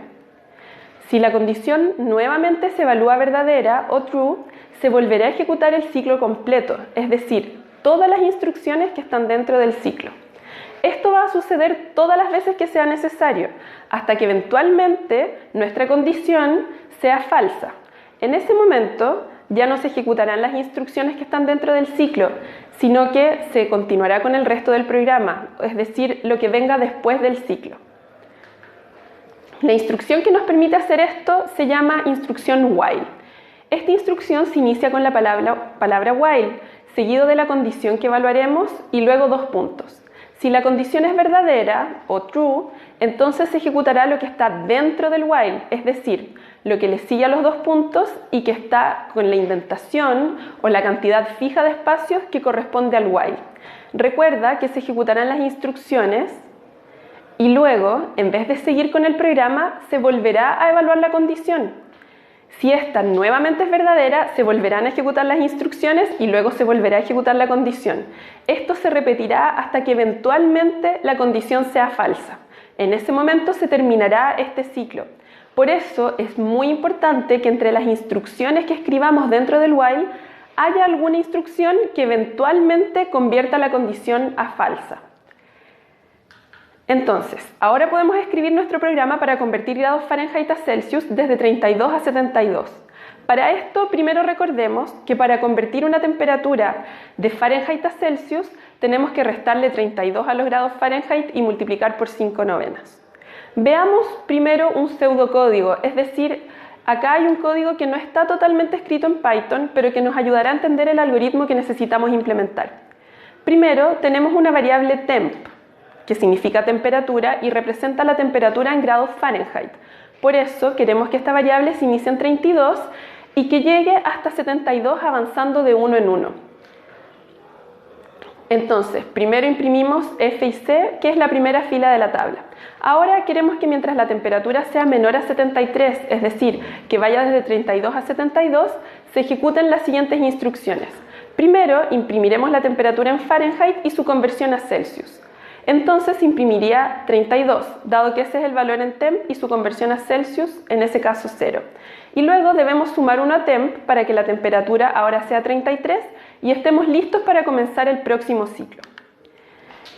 Si la condición nuevamente se evalúa verdadera o true, se volverá a ejecutar el ciclo completo, es decir, todas las instrucciones que están dentro del ciclo. Esto va a suceder todas las veces que sea necesario, hasta que eventualmente nuestra condición sea falsa. En ese momento ya no se ejecutarán las instrucciones que están dentro del ciclo, sino que se continuará con el resto del programa, es decir, lo que venga después del ciclo. La instrucción que nos permite hacer esto se llama instrucción while. Esta instrucción se inicia con la palabra while, seguido de la condición que evaluaremos y luego 2 puntos. Si la condición es verdadera o true, entonces se ejecutará lo que está dentro del while, es decir, lo que le sigue a los 2 puntos y que está con la indentación o la cantidad fija de espacios que corresponde al while. Recuerda que se ejecutarán las instrucciones y luego, en vez de seguir con el programa, se volverá a evaluar la condición. Si esta nuevamente es verdadera, se volverán a ejecutar las instrucciones y luego se volverá a ejecutar la condición. Esto se repetirá hasta que eventualmente la condición sea falsa. En ese momento se terminará este ciclo. Por eso es muy importante que entre las instrucciones que escribamos dentro del while haya alguna instrucción que eventualmente convierta la condición a falsa. Entonces, ahora podemos escribir nuestro programa para convertir grados Fahrenheit a Celsius desde 32 a 72. Para esto, primero recordemos que para convertir una temperatura de Fahrenheit a Celsius, tenemos que restarle 32 a los grados Fahrenheit y multiplicar por 5/9. Veamos primero un pseudocódigo, es decir, acá hay un código que no está totalmente escrito en Python, pero que nos ayudará a entender el algoritmo que necesitamos implementar. Primero, tenemos una variable temp, que significa temperatura y representa la temperatura en grados Fahrenheit. Por eso queremos que esta variable se inicie en 32 y que llegue hasta 72 avanzando de 1 en 1. Entonces, primero imprimimos F y C, que es la primera fila de la tabla. Ahora queremos que mientras la temperatura sea menor a 73, es decir, que vaya desde 32 a 72, se ejecuten las siguientes instrucciones. Primero, imprimiremos la temperatura en Fahrenheit y su conversión a Celsius. Entonces imprimiría 32, dado que ese es el valor en temp y su conversión a Celsius, en ese caso 0. Y luego debemos sumar 1 a temp para que la temperatura ahora sea 33 y estemos listos para comenzar el próximo ciclo.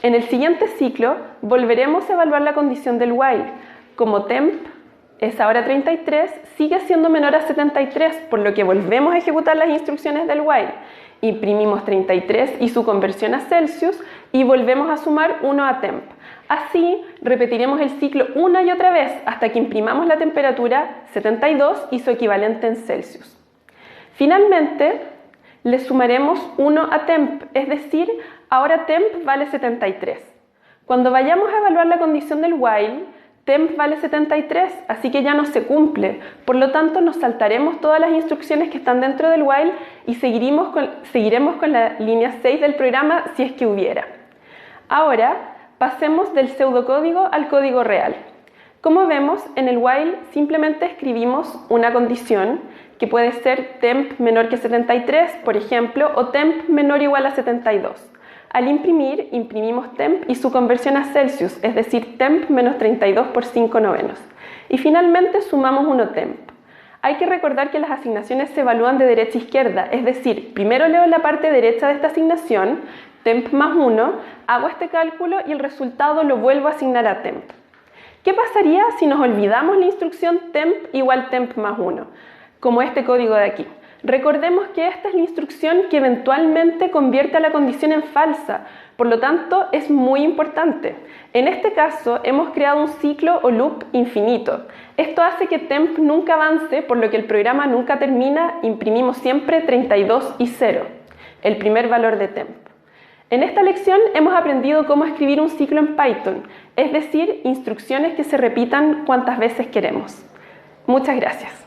En el siguiente ciclo volveremos a evaluar la condición del while. Como temp es ahora 33, sigue siendo menor a 73, por lo que volvemos a ejecutar las instrucciones del while. Imprimimos 33 y su conversión a Celsius y volvemos a sumar 1 a temp. Así repetiremos el ciclo una y otra vez hasta que imprimamos la temperatura 72 y su equivalente en Celsius. Finalmente, le sumaremos 1 a temp, es decir, ahora temp vale 73. Cuando vayamos a evaluar la condición del while, temp vale 73, así que ya no se cumple. Por lo tanto, nos saltaremos todas las instrucciones que están dentro del while y seguiremos con la línea 6 del programa si es que hubiera. Ahora, pasemos del pseudocódigo al código real. Como vemos, en el while simplemente escribimos una condición que puede ser temp menor que 73, por ejemplo, o temp menor o igual a 72. Al imprimir, imprimimos temp y su conversión a Celsius, es decir, temp menos 32 por 5/9. Y finalmente sumamos 1 temp. Hay que recordar que las asignaciones se evalúan de derecha a izquierda, es decir, primero leo la parte derecha de esta asignación, temp más 1, hago este cálculo y el resultado lo vuelvo a asignar a temp. ¿Qué pasaría si nos olvidamos la instrucción temp igual temp más 1? Como este código de aquí. Recordemos que esta es la instrucción que eventualmente convierte a la condición en falsa, por lo tanto es muy importante. En este caso hemos creado un ciclo o loop infinito. Esto hace que temp nunca avance, por lo que el programa nunca termina, imprimimos siempre 32 y 0, el primer valor de temp. En esta lección hemos aprendido cómo escribir un ciclo en Python, es decir, instrucciones que se repitan cuantas veces queremos. Muchas gracias.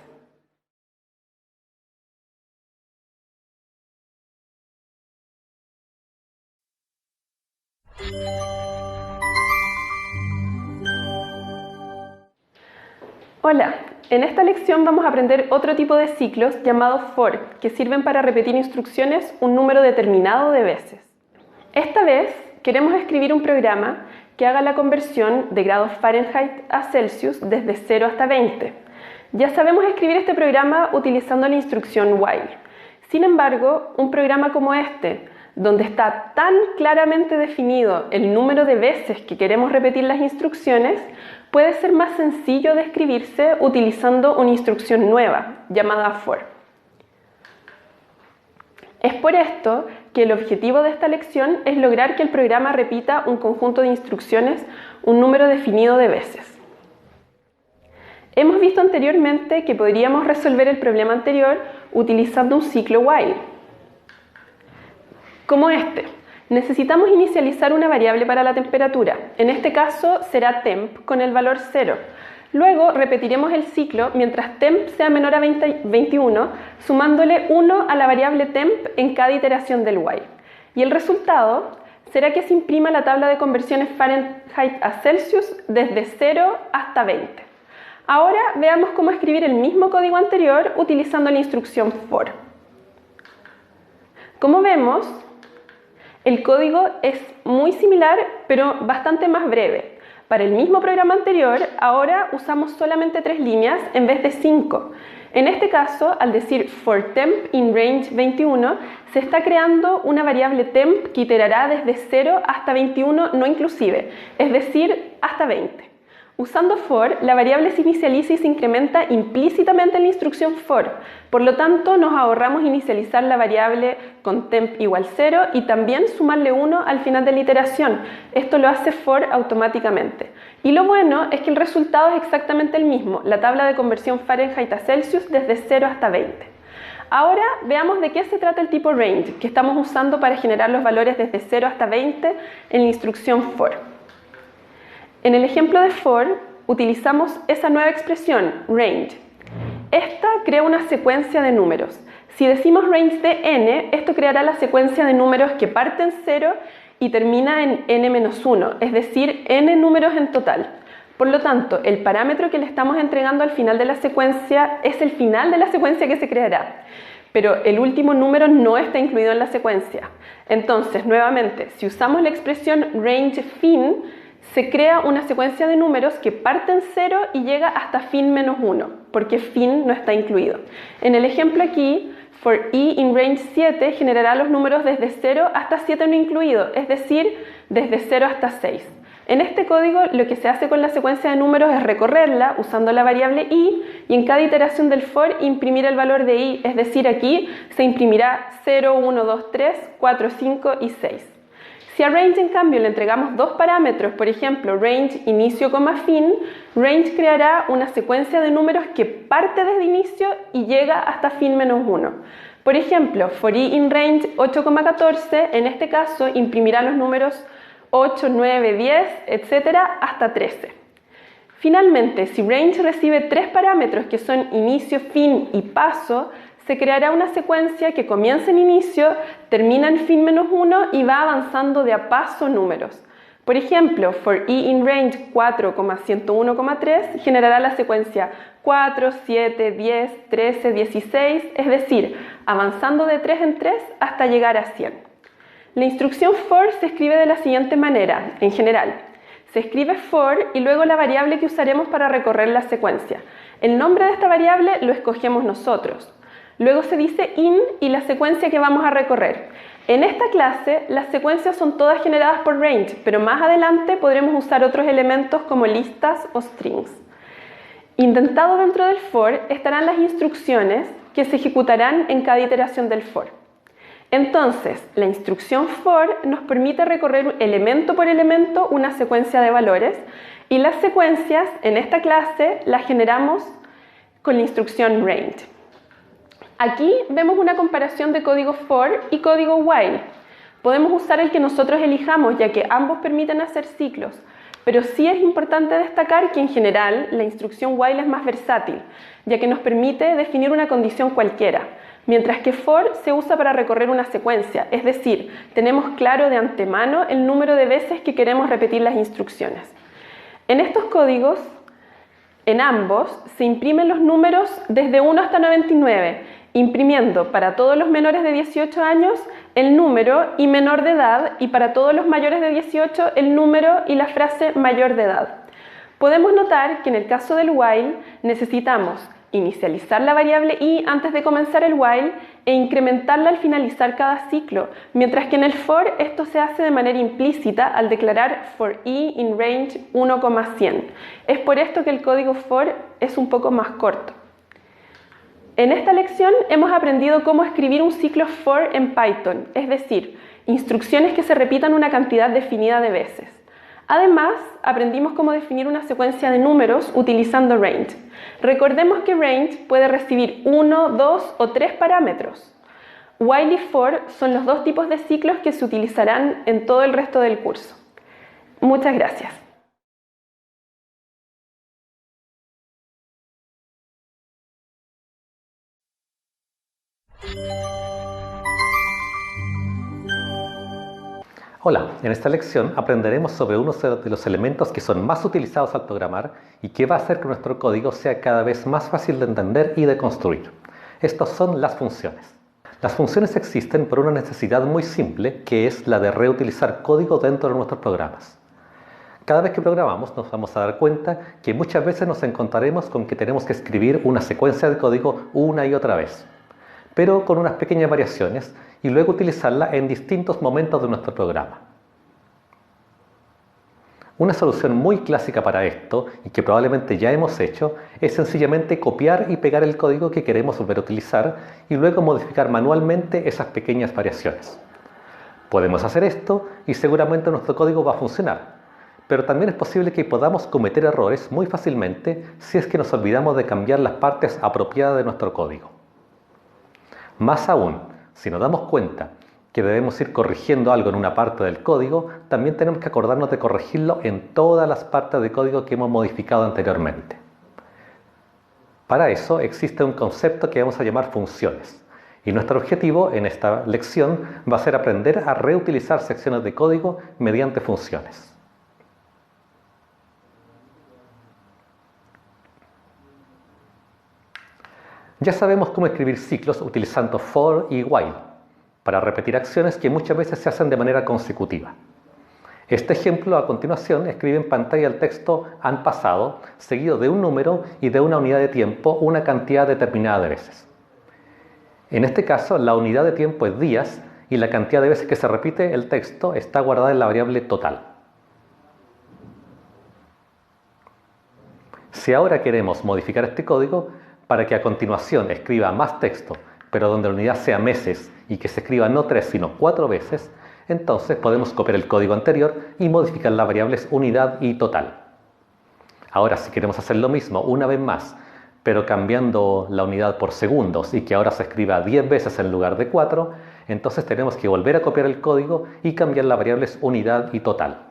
Hola, en esta lección vamos a aprender otro tipo de ciclos llamados for, que sirven para repetir instrucciones un número determinado de veces. Esta vez queremos escribir un programa que haga la conversión de grados Fahrenheit a Celsius desde 0 hasta 20. Ya sabemos escribir este programa utilizando la instrucción while. Sin embargo, un programa como este, donde está tan claramente definido el número de veces que queremos repetir las instrucciones, puede ser más sencillo de escribirse utilizando una instrucción nueva, llamada for. Es por esto que el objetivo de esta lección es lograr que el programa repita un conjunto de instrucciones un número definido de veces. Hemos visto anteriormente que podríamos resolver el problema anterior utilizando un ciclo while. Como este, necesitamos inicializar una variable para la temperatura. En este caso será temp con el valor 0. Luego repetiremos el ciclo mientras temp sea menor a 21, sumándole 1 a la variable temp en cada iteración del while. Y el resultado será que se imprima la tabla de conversiones Fahrenheit a Celsius desde 0 hasta 20. Ahora veamos cómo escribir el mismo código anterior utilizando la instrucción for. Como vemos, el código es muy similar, pero bastante más breve. Para el mismo programa anterior, ahora usamos solamente 3 líneas en vez de 5. En este caso, al decir for temp in range 21, se está creando una variable temp que iterará desde 0 hasta 21 no inclusive, es decir, hasta 20. Usando for, la variable se inicializa y se incrementa implícitamente en la instrucción for. Por lo tanto, nos ahorramos inicializar la variable con temp igual 0 y también sumarle 1 al final de la iteración. Esto lo hace for automáticamente. Y lo bueno es que el resultado es exactamente el mismo, la tabla de conversión Fahrenheit a Celsius desde 0 hasta 20. Ahora veamos de qué se trata el tipo range que estamos usando para generar los valores desde 0 hasta 20 en la instrucción for. En el ejemplo de for, utilizamos esa nueva expresión, range. Esta crea una secuencia de números. Si decimos range de n, esto creará la secuencia de números que parte en 0 y termina en n-1, es decir, n números en total. Por lo tanto, el parámetro que le estamos entregando al final de la secuencia es el final de la secuencia que se creará, pero el último número no está incluido en la secuencia. Entonces, nuevamente, si usamos la expresión range fin, se crea una secuencia de números que parte en 0 y llega hasta fin menos 1, porque fin no está incluido. En el ejemplo aquí, for i in range 7 generará los números desde 0 hasta 7 no incluido, es decir, desde 0 hasta 6. En este código lo que se hace con la secuencia de números es recorrerla usando la variable i y en cada iteración del for imprimir el valor de i, es decir, aquí se imprimirá 0, 1, 2, 3, 4, 5 y 6. Si a range en cambio le entregamos dos parámetros, por ejemplo range inicio, fin, range creará una secuencia de números que parte desde inicio y llega hasta fin menos 1. Por ejemplo, for i in range 8,14, en este caso imprimirá los números 8, 9, 10, etc. hasta 13. Finalmente, si range recibe tres parámetros que son inicio, fin y paso, se creará una secuencia que comienza en inicio, termina en fin menos 1 y va avanzando de a paso números. Por ejemplo, for i in range 4,101,3 generará la secuencia 4, 7, 10, 13, 16, es decir, avanzando de 3 en 3 hasta llegar a 100. La instrucción for se escribe de la siguiente manera, en general. Se escribe for y luego la variable que usaremos para recorrer la secuencia. El nombre de esta variable lo escogemos nosotros. Luego se dice in y la secuencia que vamos a recorrer. En esta clase, las secuencias son todas generadas por range, pero más adelante podremos usar otros elementos como listas o strings. Indentado dentro del for estarán las instrucciones que se ejecutarán en cada iteración del for. Entonces, la instrucción for nos permite recorrer elemento por elemento una secuencia de valores y las secuencias en esta clase las generamos con la instrucción range. Aquí vemos una comparación de código for y código while. Podemos usar el que nosotros elijamos, ya que ambos permiten hacer ciclos, pero sí es importante destacar que en general la instrucción while es más versátil, ya que nos permite definir una condición cualquiera, mientras que for se usa para recorrer una secuencia, es decir, tenemos claro de antemano el número de veces que queremos repetir las instrucciones. En estos códigos, en ambos, se imprimen los números desde 1 hasta 99, imprimiendo para todos los menores de 18 años el número y menor de edad y para todos los mayores de 18 el número y la frase mayor de edad. Podemos notar que en el caso del while necesitamos inicializar la variable i antes de comenzar el while e incrementarla al finalizar cada ciclo, mientras que en el for esto se hace de manera implícita al declarar for i in range 1,100. Es por esto que el código for es un poco más corto. En esta lección hemos aprendido cómo escribir un ciclo for en Python, es decir, instrucciones que se repitan una cantidad definida de veces. Además, aprendimos cómo definir una secuencia de números utilizando range. Recordemos que range puede recibir 1, 2 o 3 parámetros. While y for son los dos tipos de ciclos que se utilizarán en todo el resto del curso. Muchas gracias. Hola, en esta lección aprenderemos sobre uno de los elementos que son más utilizados al programar y que va a hacer que nuestro código sea cada vez más fácil de entender y de construir. Estos son las funciones. Las funciones existen por una necesidad muy simple, que es la de reutilizar código dentro de nuestros programas. Cada vez que programamos nos vamos a dar cuenta que muchas veces nos encontraremos con que tenemos que escribir una secuencia de código una y otra vez, pero con unas pequeñas variaciones y luego utilizarla en distintos momentos de nuestro programa. Una solución muy clásica para esto, y que probablemente ya hemos hecho, es sencillamente copiar y pegar el código que queremos volver a utilizar y luego modificar manualmente esas pequeñas variaciones. Podemos hacer esto y seguramente nuestro código va a funcionar, pero también es posible que podamos cometer errores muy fácilmente si es que nos olvidamos de cambiar las partes apropiadas de nuestro código. Más aún, si nos damos cuenta que debemos ir corrigiendo algo en una parte del código, también tenemos que acordarnos de corregirlo en todas las partes de código que hemos modificado anteriormente. Para eso existe un concepto que vamos a llamar funciones. Y nuestro objetivo en esta lección va a ser aprender a reutilizar secciones de código mediante funciones. Ya sabemos cómo escribir ciclos utilizando for y while para repetir acciones que muchas veces se hacen de manera consecutiva. Este ejemplo a continuación escribe en pantalla el texto han pasado, seguido de un número y de una unidad de tiempo una cantidad determinada de veces. En este caso, la unidad de tiempo es días y la cantidad de veces que se repite el texto está guardada en la variable total. Si ahora queremos modificar este código para que a continuación escriba más texto, pero donde la unidad sea meses y que se escriba no 3 sino 4 veces, entonces podemos copiar el código anterior y modificar las variables unidad y total. Ahora, si queremos hacer lo mismo una vez más, pero cambiando la unidad por segundos y que ahora se escriba 10 veces en lugar de 4, entonces tenemos que volver a copiar el código y cambiar las variables unidad y total.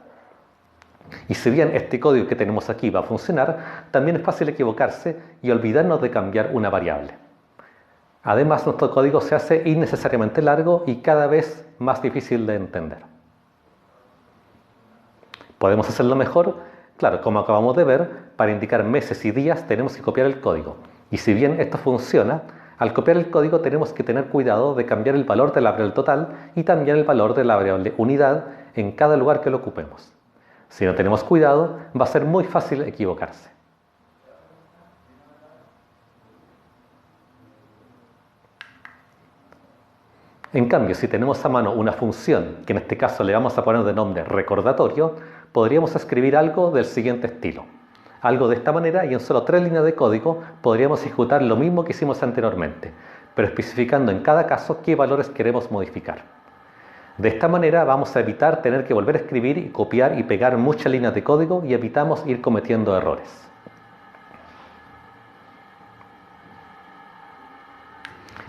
Y si bien este código que tenemos aquí va a funcionar, también es fácil equivocarse y olvidarnos de cambiar una variable. Además, nuestro código se hace innecesariamente largo y cada vez más difícil de entender. ¿Podemos hacerlo mejor? Claro, como acabamos de ver, para indicar meses y días tenemos que copiar el código. Y si bien esto funciona, al copiar el código tenemos que tener cuidado de cambiar el valor de la variable total y también el valor de la variable unidad en cada lugar que lo ocupemos. Si no tenemos cuidado, va a ser muy fácil equivocarse. En cambio, si tenemos a mano una función, que en este caso le vamos a poner de nombre recordatorio, podríamos escribir algo del siguiente estilo. Algo de esta manera y en solo 3 líneas de código podríamos ejecutar lo mismo que hicimos anteriormente, pero especificando en cada caso qué valores queremos modificar. De esta manera vamos a evitar tener que volver a escribir y copiar y pegar muchas líneas de código y evitamos ir cometiendo errores.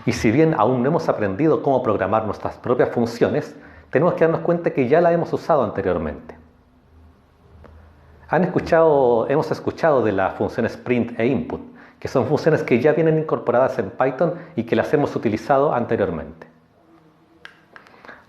Y si bien aún no hemos aprendido cómo programar nuestras propias funciones, tenemos que darnos cuenta que ya la hemos usado anteriormente. Hemos escuchado de las funciones print e input, que son funciones que ya vienen incorporadas en Python y que las hemos utilizado anteriormente.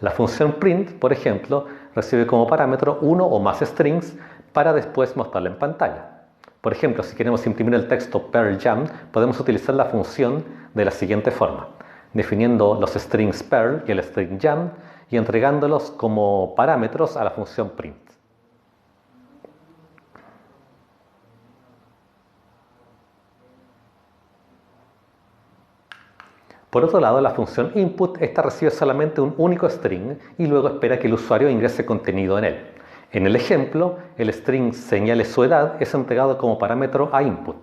La función print, por ejemplo, recibe como parámetro uno o más strings para después mostrarla en pantalla. Por ejemplo, si queremos imprimir el texto Perl Jam, podemos utilizar la función de la siguiente forma, definiendo los strings Perl y el string Jam y entregándolos como parámetros a la función print. Por otro lado, la función input, esta recibe solamente un único string y luego espera que el usuario ingrese contenido en él. En el ejemplo, el string señale su edad es entregado como parámetro a input.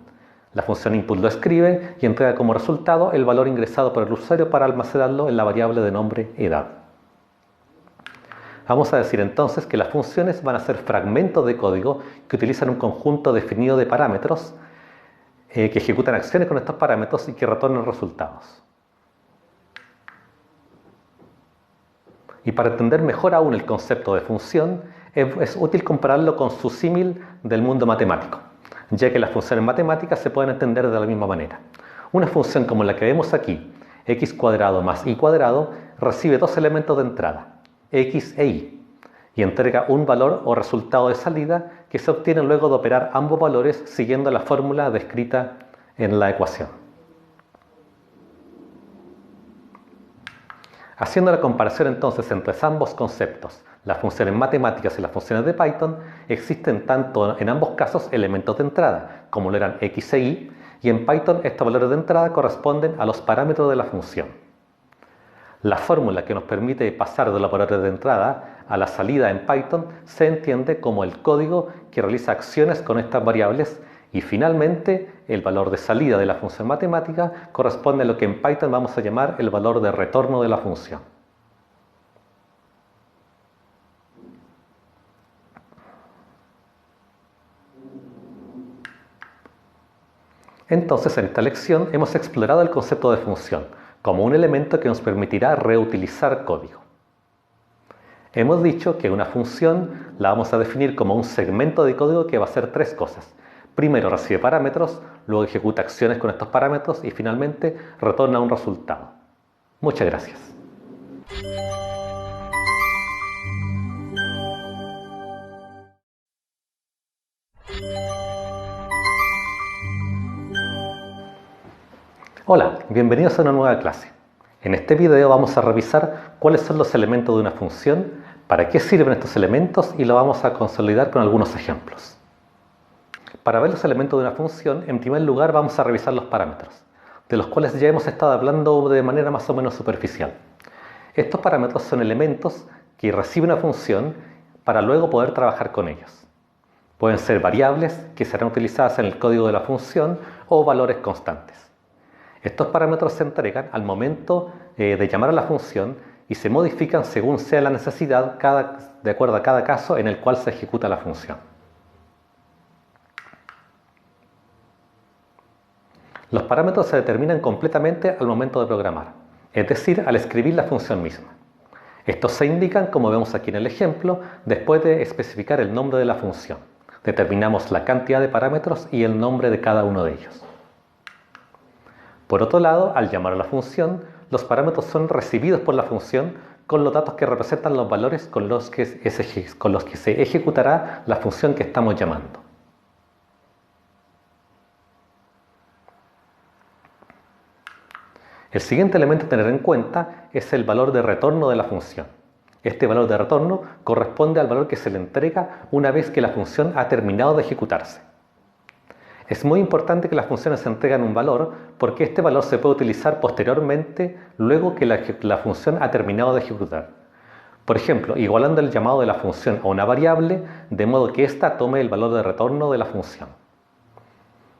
La función input lo escribe y entrega como resultado el valor ingresado por el usuario para almacenarlo en la variable de nombre edad. Vamos a decir entonces que las funciones van a ser fragmentos de código que utilizan un conjunto definido de parámetros que ejecutan acciones con estos parámetros y que retornan resultados. Y para entender mejor aún el concepto de función, es útil compararlo con su símil del mundo matemático, ya que las funciones matemáticas se pueden entender de la misma manera. Una función como la que vemos aquí, x cuadrado más y cuadrado, recibe dos elementos de entrada, x e y entrega un valor o resultado de salida que se obtiene luego de operar ambos valores siguiendo la fórmula descrita en la ecuación. Haciendo la comparación entonces entre ambos conceptos, las funciones matemáticas y las funciones de Python, existen tanto en ambos casos elementos de entrada, como lo eran x e y en Python estos valores de entrada corresponden a los parámetros de la función. La fórmula que nos permite pasar de los valores de entrada a la salida en Python se entiende como el código que realiza acciones con estas variables y finalmente el valor de salida de la función matemática corresponde a lo que en Python vamos a llamar el valor de retorno de la función. Entonces, en esta lección hemos explorado el concepto de función como un elemento que nos permitirá reutilizar código. Hemos dicho que una función la vamos a definir como un segmento de código que va a hacer tres cosas. Primero recibe parámetros, luego ejecuta acciones con estos parámetros y finalmente retorna un resultado. Muchas gracias. Hola, bienvenidos a una nueva clase. En este video vamos a revisar cuáles son los elementos de una función, para qué sirven estos elementos y lo vamos a consolidar con algunos ejemplos. Para ver los elementos de una función, en primer lugar vamos a revisar los parámetros, de los cuales ya hemos estado hablando de manera más o menos superficial. Estos parámetros son elementos que recibe una función para luego poder trabajar con ellos. Pueden ser variables que serán utilizadas en el código de la función o valores constantes. Estos parámetros se entregan al momento de llamar a la función y se modifican según sea la necesidad de acuerdo a cada caso en el cual se ejecuta la función. Los parámetros se determinan completamente al momento de programar, es decir, al escribir la función misma. Estos se indican, como vemos aquí en el ejemplo, después de especificar el nombre de la función. Determinamos la cantidad de parámetros y el nombre de cada uno de ellos. Por otro lado, al llamar a la función, los parámetros son recibidos por la función con los datos que representan los valores con los que se ejecutará la función que estamos llamando. El siguiente elemento a tener en cuenta es el valor de retorno de la función. Este valor de retorno corresponde al valor que se le entrega una vez que la función ha terminado de ejecutarse. Es muy importante que las funciones se entreguen un valor porque este valor se puede utilizar posteriormente luego que la función ha terminado de ejecutar. Por ejemplo, igualando el llamado de la función a una variable de modo que ésta tome el valor de retorno de la función.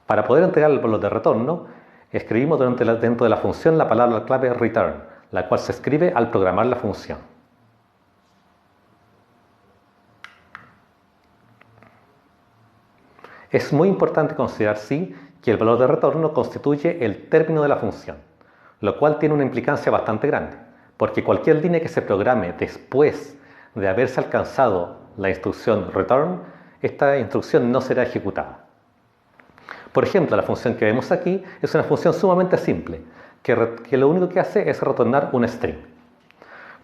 Para poder entregar el valor de retorno, escribimos dentro de la función la palabra clave return, la cual se escribe al programar la función. Es muy importante considerar, sí, que el valor de retorno constituye el término de la función, lo cual tiene una implicancia bastante grande, porque cualquier línea que se programe después de haberse alcanzado la instrucción return, esta instrucción no será ejecutada. Por ejemplo, la función que vemos aquí es una función sumamente simple, que lo único que hace es retornar un string.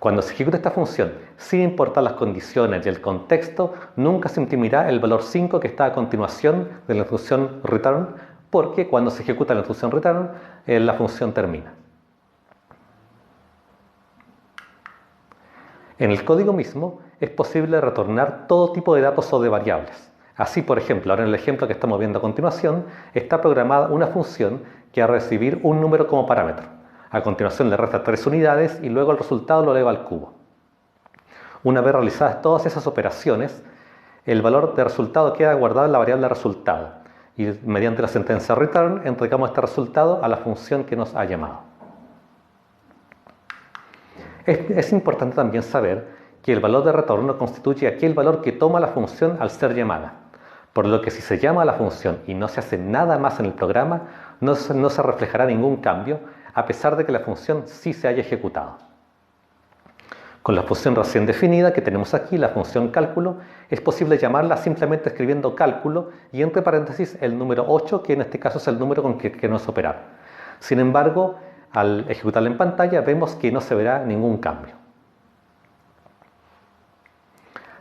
Cuando se ejecuta esta función, sin importar las condiciones y el contexto, nunca se imprimirá el valor 5 que está a continuación de la instrucción return, porque cuando se ejecuta la instrucción return, la función termina. En el código mismo es posible retornar todo tipo de datos o de variables. Así, por ejemplo, ahora en el ejemplo que estamos viendo a continuación, está programada una función que va a recibir un número como parámetro. A continuación le resta 3 unidades y luego el resultado lo eleva al cubo. Una vez realizadas todas esas operaciones, el valor de resultado queda guardado en la variable resultado y mediante la sentencia return entregamos este resultado a la función que nos ha llamado. Es importante también saber que el valor de retorno constituye aquel valor que toma la función al ser llamada, por lo que si se llama a la función y no se hace nada más en el programa, no se reflejará ningún cambio, a pesar de que la función sí se haya ejecutado. Con la función recién definida que tenemos aquí, la función cálculo, es posible llamarla simplemente escribiendo cálculo y entre paréntesis el número 8, que en este caso es el número con que queremos operar. Sin embargo, al ejecutarla en pantalla vemos que no se verá ningún cambio.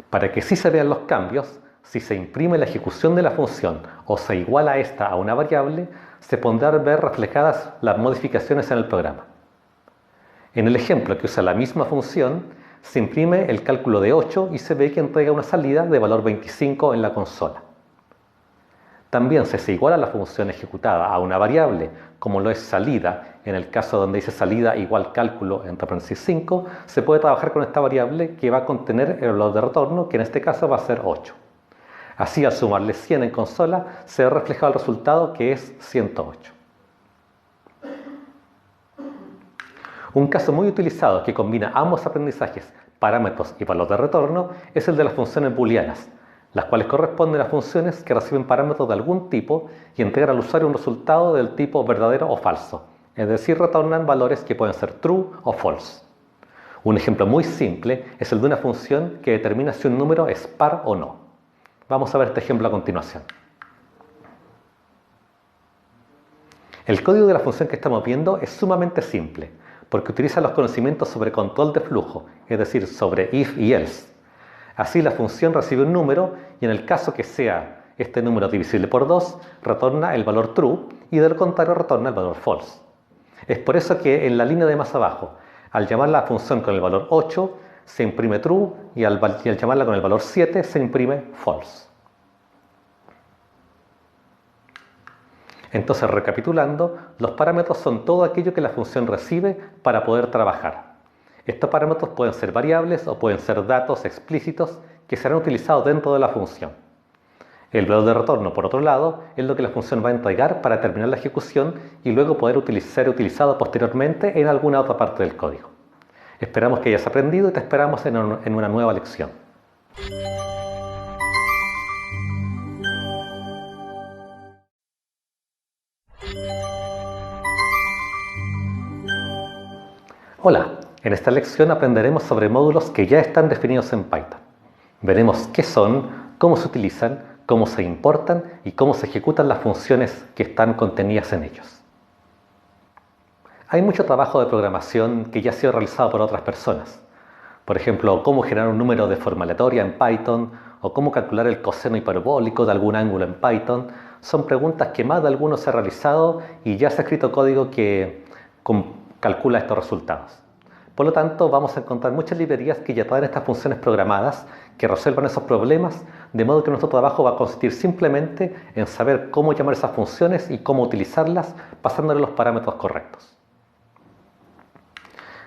Para que sí se vean los cambios, si se imprime la ejecución de la función o se iguala a esta a una variable, se podrán ver reflejadas las modificaciones en el programa. En el ejemplo que usa la misma función, se imprime el cálculo de 8 y se ve que entrega una salida de valor 25 en la consola. También si se iguala la función ejecutada a una variable, como lo es salida, en el caso donde dice salida igual cálculo entre paréntesis 5, se puede trabajar con esta variable que va a contener el valor de retorno, que en este caso va a ser 8. Así, al sumarle 100 en consola, se ve reflejado el resultado que es 108. Un caso muy utilizado que combina ambos aprendizajes, parámetros y valor de retorno, es el de las funciones booleanas, las cuales corresponden a funciones que reciben parámetros de algún tipo y entregan al usuario un resultado del tipo verdadero o falso, es decir, retornan valores que pueden ser true o false. Un ejemplo muy simple es el de una función que determina si un número es par o no. Vamos a ver este ejemplo a continuación. El código de la función que estamos viendo es sumamente simple, porque utiliza los conocimientos sobre control de flujo, es decir, sobre if y else. Así la función recibe un número y en el caso que sea este número divisible por 2, retorna el valor true y de lo contrario retorna el valor false. Es por eso que en la línea de más abajo, al llamar la función con el valor 8, se imprime true y al llamarla con el valor 7 se imprime false. Entonces, recapitulando, los parámetros son todo aquello que la función recibe para poder trabajar. Estos parámetros pueden ser variables o pueden ser datos explícitos que serán utilizados dentro de la función. El valor de retorno, por otro lado, es lo que la función va a entregar para terminar la ejecución y luego poder ser utilizado posteriormente en alguna otra parte del código. Esperamos que hayas aprendido y te esperamos en una nueva lección. Hola, en esta lección aprenderemos sobre módulos que ya están definidos en Python. Veremos qué son, cómo se utilizan, cómo se importan y cómo se ejecutan las funciones que están contenidas en ellos. Hay mucho trabajo de programación que ya ha sido realizado por otras personas. Por ejemplo, cómo generar un número de forma aleatoria en Python o cómo calcular el coseno hiperbólico de algún ángulo en Python. Son preguntas que más de algunos se ha realizado y ya se ha escrito código que calcula estos resultados. Por lo tanto, vamos a encontrar muchas librerías que ya traen estas funciones programadas que resuelvan esos problemas, de modo que nuestro trabajo va a consistir simplemente en saber cómo llamar esas funciones y cómo utilizarlas pasándole los parámetros correctos.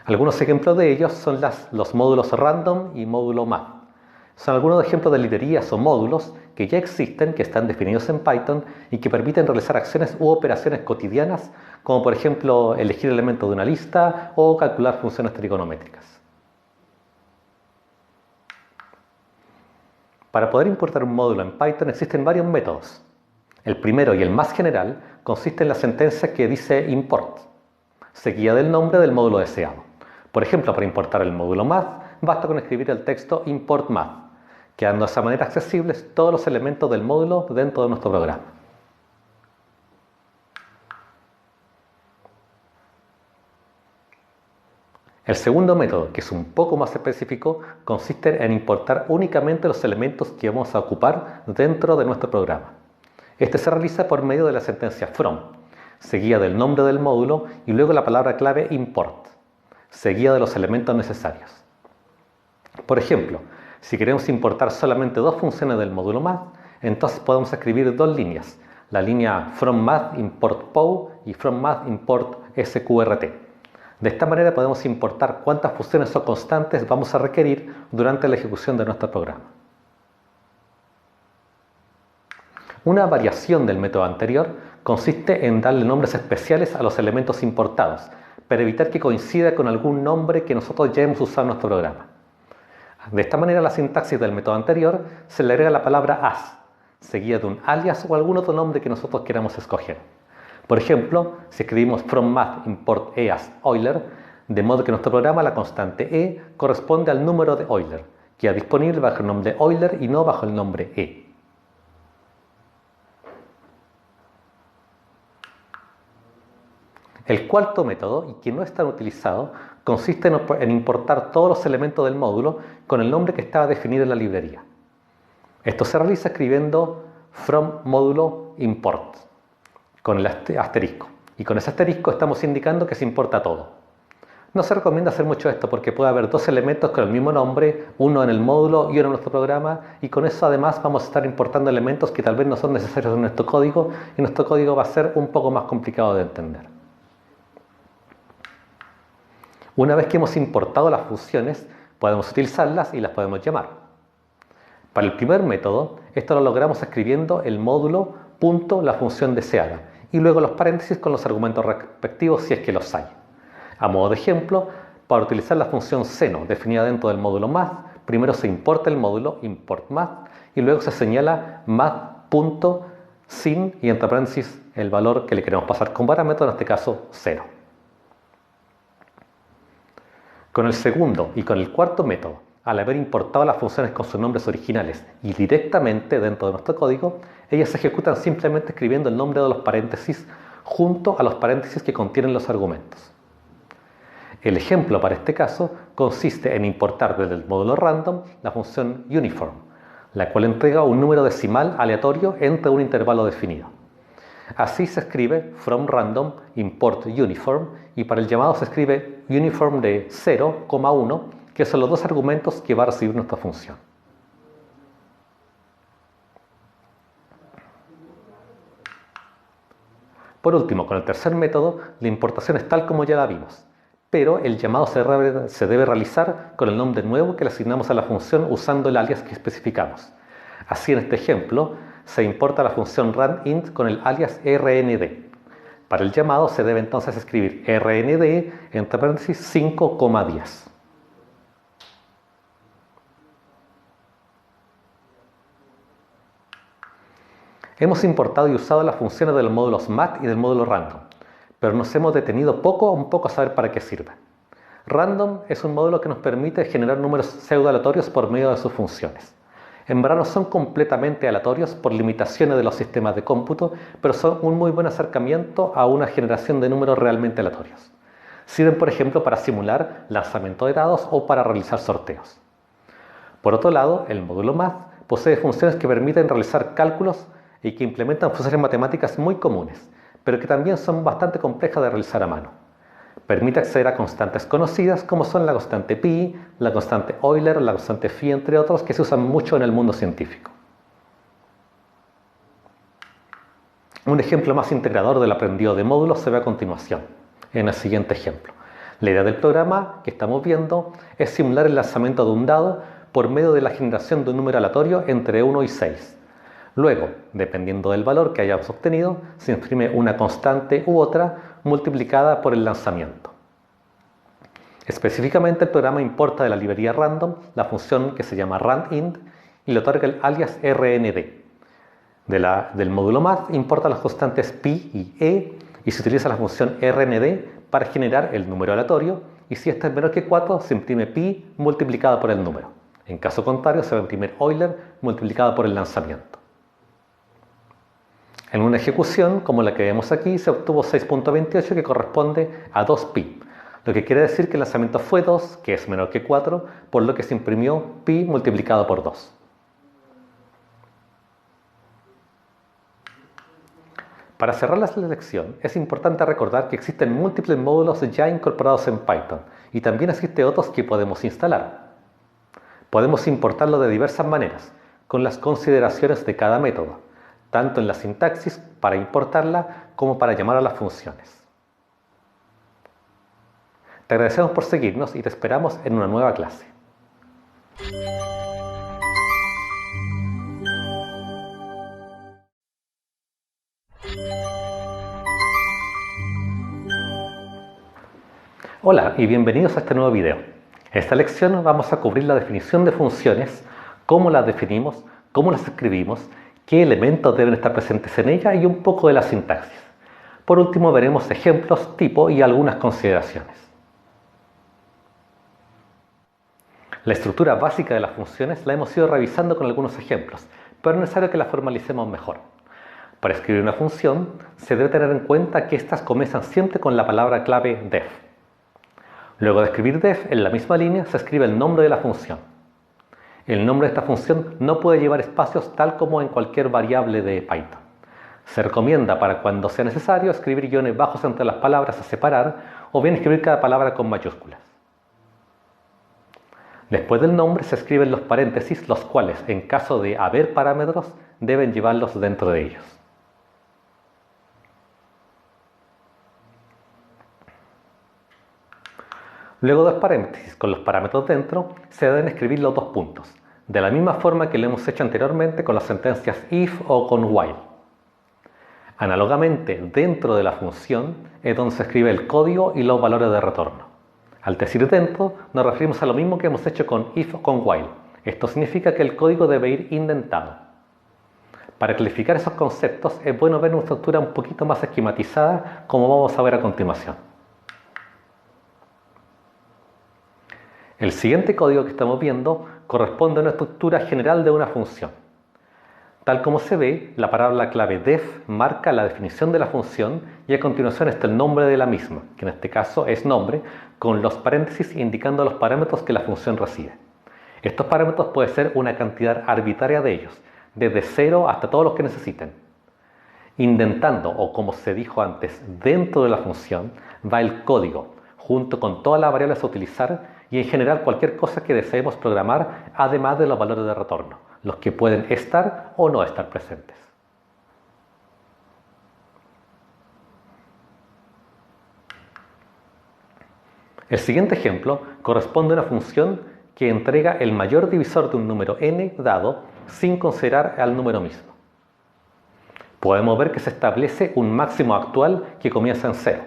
Algunos ejemplos de ellos son los módulos random y módulo math. Son algunos ejemplos de librerías o módulos que ya existen, que están definidos en Python y que permiten realizar acciones u operaciones cotidianas, como por ejemplo elegir elementos de una lista o calcular funciones trigonométricas. Para poder importar un módulo en Python existen varios métodos. El primero y el más general consiste en la sentencia que dice import, seguida del nombre del módulo deseado. Por ejemplo, para importar el módulo math, basta con escribir el texto import math, quedando de esa manera accesibles todos los elementos del módulo dentro de nuestro programa. El segundo método, que es un poco más específico, consiste en importar únicamente los elementos que vamos a ocupar dentro de nuestro programa. Este se realiza por medio de la sentencia from, seguida del nombre del módulo y luego la palabra clave import, seguida de los elementos necesarios. Por ejemplo, si queremos importar solamente dos funciones del módulo math, entonces podemos escribir dos líneas, la línea from math import pow y from math import sqrt. De esta manera podemos importar cuántas funciones o constantes vamos a requerir durante la ejecución de nuestro programa. Una variación del método anterior consiste en darle nombres especiales a los elementos importados, para evitar que coincida con algún nombre que nosotros ya hemos usado en nuestro programa. De esta manera, a la sintaxis del método anterior se le agrega la palabra as, seguida de un alias o algún otro nombre que nosotros queramos escoger. Por ejemplo, si escribimos from math import eas Euler, de modo que en nuestro programa la constante e corresponde al número de Euler, que queda disponible bajo el nombre Euler y no bajo el nombre e. El cuarto método, y que no es tan utilizado, consiste en importar todos los elementos del módulo con el nombre que estaba definido en la librería. Esto se realiza escribiendo from módulo import con el asterisco. Y con ese asterisco estamos indicando que se importa todo. No se recomienda hacer mucho esto porque puede haber dos elementos con el mismo nombre, uno en el módulo y uno en nuestro programa, y con eso además vamos a estar importando elementos que tal vez no son necesarios en nuestro código, y nuestro código va a ser un poco más complicado de entender. Una vez que hemos importado las funciones, podemos utilizarlas y las podemos llamar. Para el primer método, esto lo logramos escribiendo el módulo punto la función deseada y luego los paréntesis con los argumentos respectivos si es que los hay. A modo de ejemplo, para utilizar la función seno definida dentro del módulo math, primero se importa el módulo import math y luego se señala math.sin y entre paréntesis el valor que le queremos pasar como parámetro, en este caso 0. Con el segundo y con el cuarto método, al haber importado las funciones con sus nombres originales y directamente dentro de nuestro código, ellas se ejecutan simplemente escribiendo el nombre de los paréntesis junto a los paréntesis que contienen los argumentos. El ejemplo para este caso consiste en importar desde el módulo random la función uniform, la cual entrega un número decimal aleatorio entre un intervalo definido. Así se escribe from random import uniform y para el llamado se escribe uniform de 0, 1, que son los dos argumentos que va a recibir nuestra función. Por último, con el tercer método, la importación es tal como ya la vimos, pero el llamado se debe realizar con el nombre nuevo que le asignamos a la función usando el alias que especificamos. Así, en este ejemplo, se importa la función runInt con el alias rnd. Para el llamado se debe entonces escribir rnd entre paréntesis 5,10. Hemos importado y usado las funciones de los módulos mat y del módulo random, pero nos hemos detenido un poco a saber para qué sirve. Random es un módulo que nos permite generar números pseudo-aleatorios por medio de sus funciones. En verdad no son completamente aleatorios por limitaciones de los sistemas de cómputo, pero son un muy buen acercamiento a una generación de números realmente aleatorios. Sirven, por ejemplo, para simular lanzamiento de dados o para realizar sorteos. Por otro lado, el módulo math posee funciones que permiten realizar cálculos y que implementan funciones matemáticas muy comunes, pero que también son bastante complejas de realizar a mano. Permite acceder a constantes conocidas como son la constante pi, la constante Euler, la constante phi, entre otros, que se usan mucho en el mundo científico. Un ejemplo más integrador del aprendido de módulos se ve a continuación, en el siguiente ejemplo. La idea del programa que estamos viendo es simular el lanzamiento de un dado por medio de la generación de un número aleatorio entre 1 y 6. Luego, dependiendo del valor que hayamos obtenido, se imprime una constante u otra multiplicada por el lanzamiento. Específicamente, el programa importa de la librería random la función que se llama runInt y le otorga el alias rnd. Del módulo math importa las constantes pi y e y se utiliza la función rnd para generar el número aleatorio y si este es menor que 4 se imprime pi multiplicado por el número. En caso contrario se va a imprimir Euler multiplicado por el lanzamiento. En una ejecución, como la que vemos aquí, se obtuvo 6.28 que corresponde a 2pi, lo que quiere decir que el lanzamiento fue 2, que es menor que 4, por lo que se imprimió pi multiplicado por 2. Para cerrar la lección, es importante recordar que existen múltiples módulos ya incorporados en Python y también existen otros que podemos instalar. Podemos importarlo de diversas maneras, con las consideraciones de cada método, tanto en la sintaxis para importarla como para llamar a las funciones. Te agradecemos por seguirnos y te esperamos en una nueva clase. Hola y bienvenidos a este nuevo video. En esta lección vamos a cubrir la definición de funciones, cómo las definimos, cómo las escribimos, qué elementos deben estar presentes en ella y un poco de la sintaxis. Por último veremos ejemplos, tipo y algunas consideraciones. La estructura básica de las funciones la hemos ido revisando con algunos ejemplos, pero es necesario que la formalicemos mejor. Para escribir una función se debe tener en cuenta que estas comienzan siempre con la palabra clave def. Luego de escribir def, en la misma línea se escribe el nombre de la función. El nombre de esta función no puede llevar espacios tal como en cualquier variable de Python. Se recomienda para cuando sea necesario escribir guiones bajos entre las palabras a separar o bien escribir cada palabra con mayúsculas. Después del nombre se escriben los paréntesis, los cuales, en caso de haber parámetros, deben llevarlos dentro de ellos. Luego de los paréntesis con los parámetros dentro, se deben escribir los dos puntos, de la misma forma que lo hemos hecho anteriormente con las sentencias if o con while. Análogamente, dentro de la función es donde se escribe el código y los valores de retorno. Al decir dentro, nos referimos a lo mismo que hemos hecho con if o con while. Esto significa que el código debe ir indentado. Para clarificar esos conceptos, es bueno ver una estructura un poquito más esquematizada, como vamos a ver a continuación. El siguiente código que estamos viendo corresponde a una estructura general de una función. Tal como se ve, la palabra clave def marca la definición de la función y a continuación está el nombre de la misma, que en este caso es nombre, con los paréntesis indicando los parámetros que la función recibe. Estos parámetros pueden ser una cantidad arbitraria de ellos, desde 0 hasta todos los que necesiten. Indentando, o como se dijo antes, dentro de la función va el código, junto con todas las variables a utilizar y en general cualquier cosa que deseemos programar, además de los valores de retorno, los que pueden estar o no estar presentes. El siguiente ejemplo corresponde a una función que entrega el mayor divisor de un número n dado sin considerar al número mismo. Podemos ver que se establece un máximo actual que comienza en 0.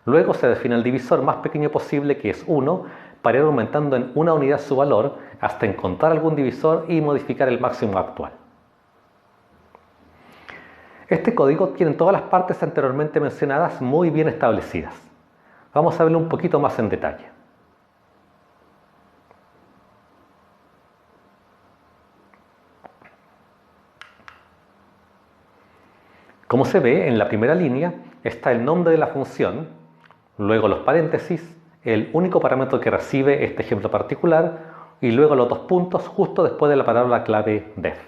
Luego se define el divisor más pequeño posible, que es 1, para ir aumentando en una unidad su valor hasta encontrar algún divisor y modificar el máximo actual. Este código tiene todas las partes anteriormente mencionadas muy bien establecidas. Vamos a verlo un poquito más en detalle. Como se ve, en la primera línea está el nombre de la función, luego los paréntesis, el único parámetro que recibe este ejemplo particular y luego los dos puntos justo después de la palabra clave def.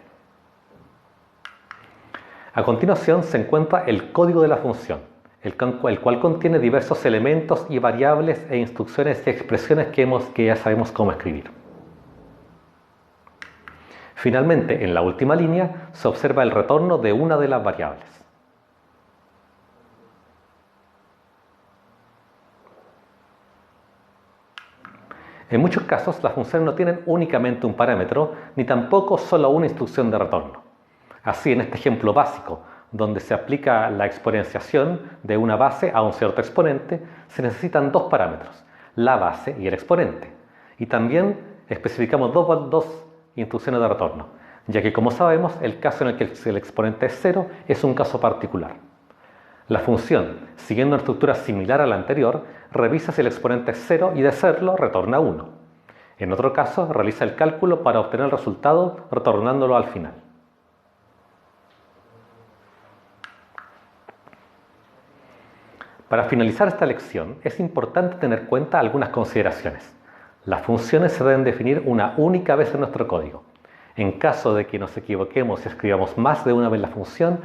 A continuación se encuentra el código de la función, el cual contiene diversos elementos y variables e instrucciones y expresiones que ya sabemos cómo escribir. Finalmente, en la última línea se observa el retorno de una de las variables. En muchos casos, las funciones no tienen únicamente un parámetro, ni tampoco solo una instrucción de retorno. Así, en este ejemplo básico, donde se aplica la exponenciación de una base a un cierto exponente, se necesitan dos parámetros, la base y el exponente. Y también especificamos dos instrucciones de retorno, ya que como sabemos, el caso en el que el exponente es 0 es un caso particular. La función, siguiendo una estructura similar a la anterior, revisa si el exponente es 0 y de serlo retorna 1. En otro caso, realiza el cálculo para obtener el resultado retornándolo al final. Para finalizar esta lección, es importante tener en cuenta algunas consideraciones. Las funciones se deben definir una única vez en nuestro código. En caso de que nos equivoquemos y escribamos más de una vez la función,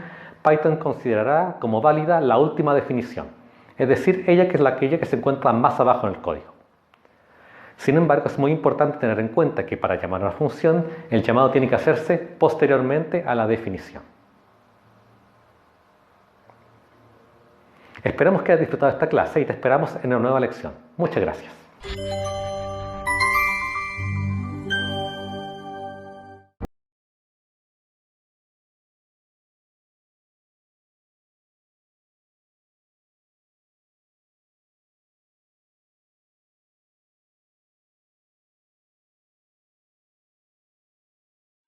Python considerará como válida la última definición, es decir, aquella que se encuentra más abajo en el código. Sin embargo, es muy importante tener en cuenta que para llamar a una función, el llamado tiene que hacerse posteriormente a la definición. Esperamos que hayas disfrutado de esta clase y te esperamos en una nueva lección. Muchas gracias.